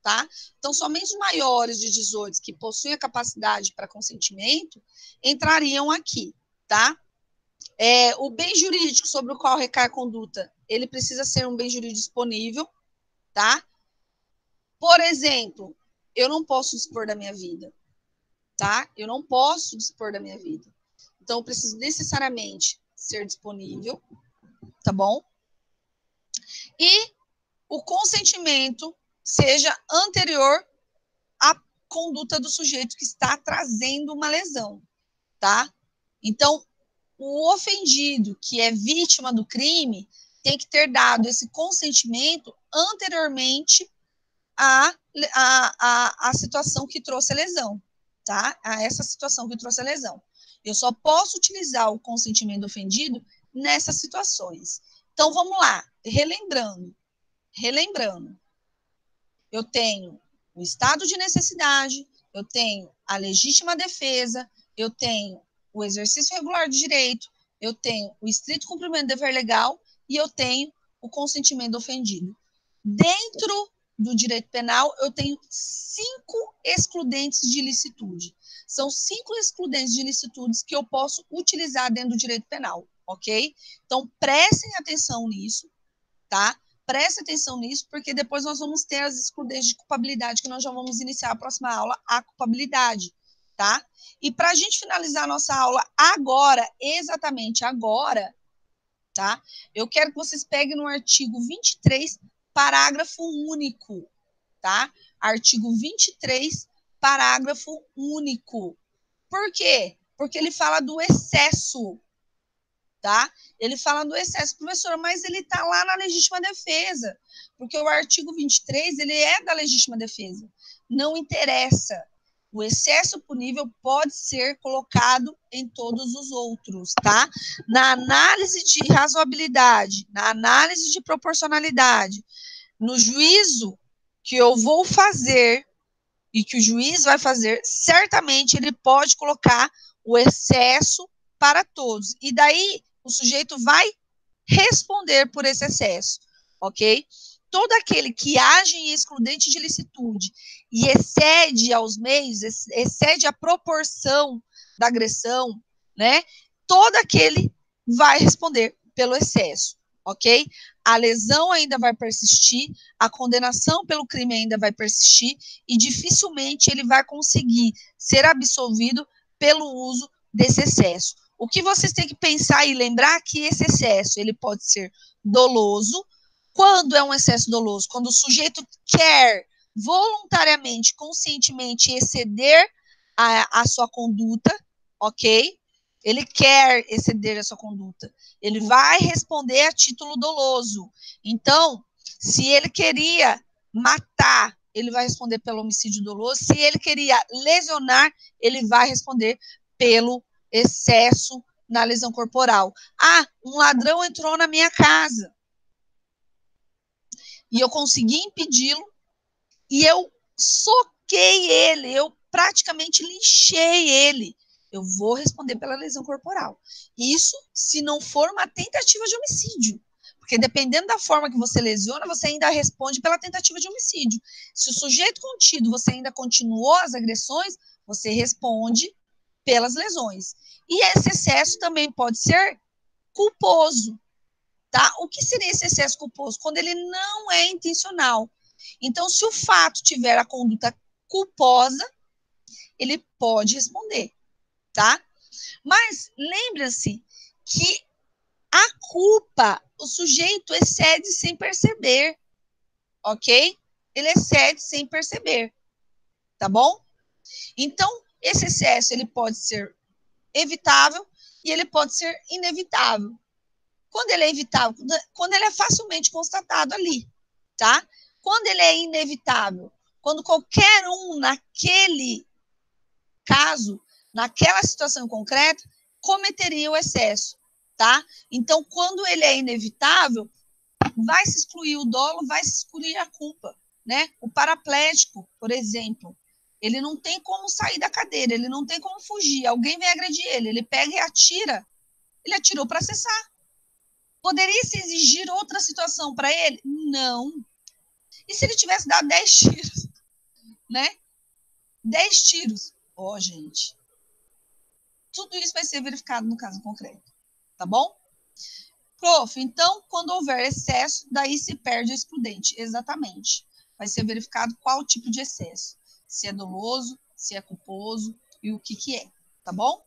tá? Então, somente os maiores de 18 que possuem a capacidade para consentimento entrariam aqui, tá? O bem jurídico sobre o qual recai a conduta, ele precisa ser um bem jurídico disponível, tá? Por exemplo, eu não posso dispor da minha vida, tá? Eu não posso dispor da minha vida. Então, eu preciso necessariamente ser disponível, tá bom? E o consentimento seja anterior à conduta do sujeito que está trazendo uma lesão, tá? Então, o ofendido, que é vítima do crime, tem que ter dado esse consentimento anteriormente à situação que trouxe a lesão, tá? A essa situação que trouxe a lesão. Eu só posso utilizar o consentimento do ofendido nessas situações. Então, vamos lá, relembrando. Eu tenho o estado de necessidade, eu tenho a legítima defesa, eu tenho o exercício regular de direito, eu tenho o estrito cumprimento do dever legal e eu tenho o consentimento do ofendido. Dentro do direito penal, eu tenho 5 excludentes de ilicitude. São 5 excludentes de ilicitudes que eu posso utilizar dentro do direito penal, ok? Então, prestem atenção nisso, tá? Preste atenção nisso, porque depois nós vamos ter as excludentes de culpabilidade, que nós já vamos iniciar a próxima aula, a culpabilidade, tá? E para a gente finalizar a nossa aula agora, exatamente agora, tá? Eu quero que vocês peguem no artigo 23, parágrafo único, tá? Artigo 23, parágrafo único. Por quê? Porque ele fala do excesso, tá? Ele fala do excesso, professora, mas ele está lá na legítima defesa, porque o artigo 23, ele é da legítima defesa. Não interessa. O excesso punível pode ser colocado em todos os outros, tá? Na análise de razoabilidade, na análise de proporcionalidade, no juízo que eu vou fazer, e que o juiz vai fazer, certamente ele pode colocar o excesso para todos. E daí o sujeito vai responder por esse excesso, ok? Todo aquele que age em excludente de licitude e excede aos meios, excede a proporção da agressão, né? Todo aquele vai responder pelo excesso, ok? A lesão ainda vai persistir, a condenação pelo crime ainda vai persistir e dificilmente ele vai conseguir ser absolvido pelo uso desse excesso. O que vocês têm que pensar e lembrar é que esse excesso ele pode ser doloso. Quando é um excesso doloso? Quando o sujeito quer voluntariamente, conscientemente exceder a sua conduta, ok? Ele quer exceder a sua conduta. Ele vai responder a título doloso. Então, se ele queria matar, ele vai responder pelo homicídio doloso. Se ele queria lesionar, ele vai responder pelo excesso na lesão corporal. Ah, um ladrão entrou na minha casa e eu consegui impedi-lo e eu soquei ele, eu praticamente lixei ele. Eu vou responder pela lesão corporal. Isso se não for uma tentativa de homicídio. Porque dependendo da forma que você lesiona, você ainda responde pela tentativa de homicídio. Se o sujeito contido, você ainda continuou as agressões, você responde pelas lesões. E esse excesso também pode ser culposo, tá? O que seria esse excesso culposo? Quando ele não é intencional. Então, se o fato tiver a conduta culposa, ele pode responder, tá? Mas lembre-se que a culpa, o sujeito excede sem perceber, ok? Ele excede sem perceber, tá bom? Então, esse excesso, ele pode ser evitável e ele pode ser inevitável. Quando ele é evitável, quando ele é facilmente constatado ali, tá? Quando ele é inevitável, quando qualquer um naquele caso, naquela situação concreta, cometeria o excesso, tá? Então, quando ele é inevitável, vai se excluir o dolo, vai se excluir a culpa, né? O paraplégico, por exemplo, ele não tem como sair da cadeira, ele não tem como fugir, alguém vem agredir ele, ele pega e atira, ele atirou para cessar. Poderia se exigir outra situação para ele? Não. E se ele tivesse dado 10 tiros, né? 10 tiros. Ó, gente. Tudo isso vai ser verificado no caso concreto, tá bom? Prof, então, quando houver excesso, daí se perde a excludente. Exatamente. Vai ser verificado qual tipo de excesso. Se é doloso, se é culposo e o que é, tá bom?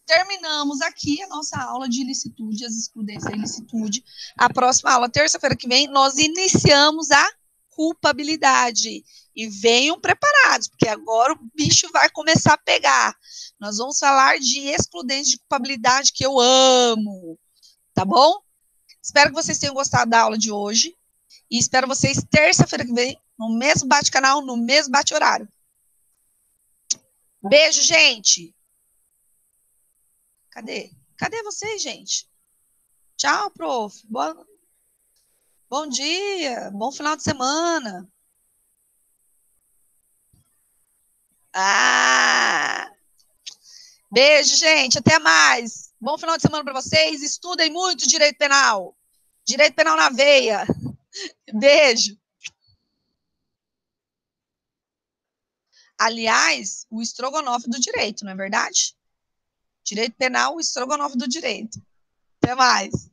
Terminamos aqui a nossa aula de ilicitude, as excludentes da ilicitude. A próxima aula, terça-feira que vem, nós iniciamos a culpabilidade. E venham preparados, porque agora o bicho vai começar a pegar. Nós vamos falar de excludentes de culpabilidade que eu amo. Tá bom? Espero que vocês tenham gostado da aula de hoje. E espero vocês terça-feira que vem, no mesmo bate-canal, no mesmo bate-horário. Beijo, gente! Cadê? Cadê vocês, gente? Tchau, prof. Bom dia. Bom final de semana. Ah! Beijo, gente. Até mais. Bom final de semana para vocês. Estudem muito direito penal. Direito penal na veia. Beijo. Aliás, o estrogonofe do direito, não é verdade? Direito penal, o estrogonofe do direito. Até mais.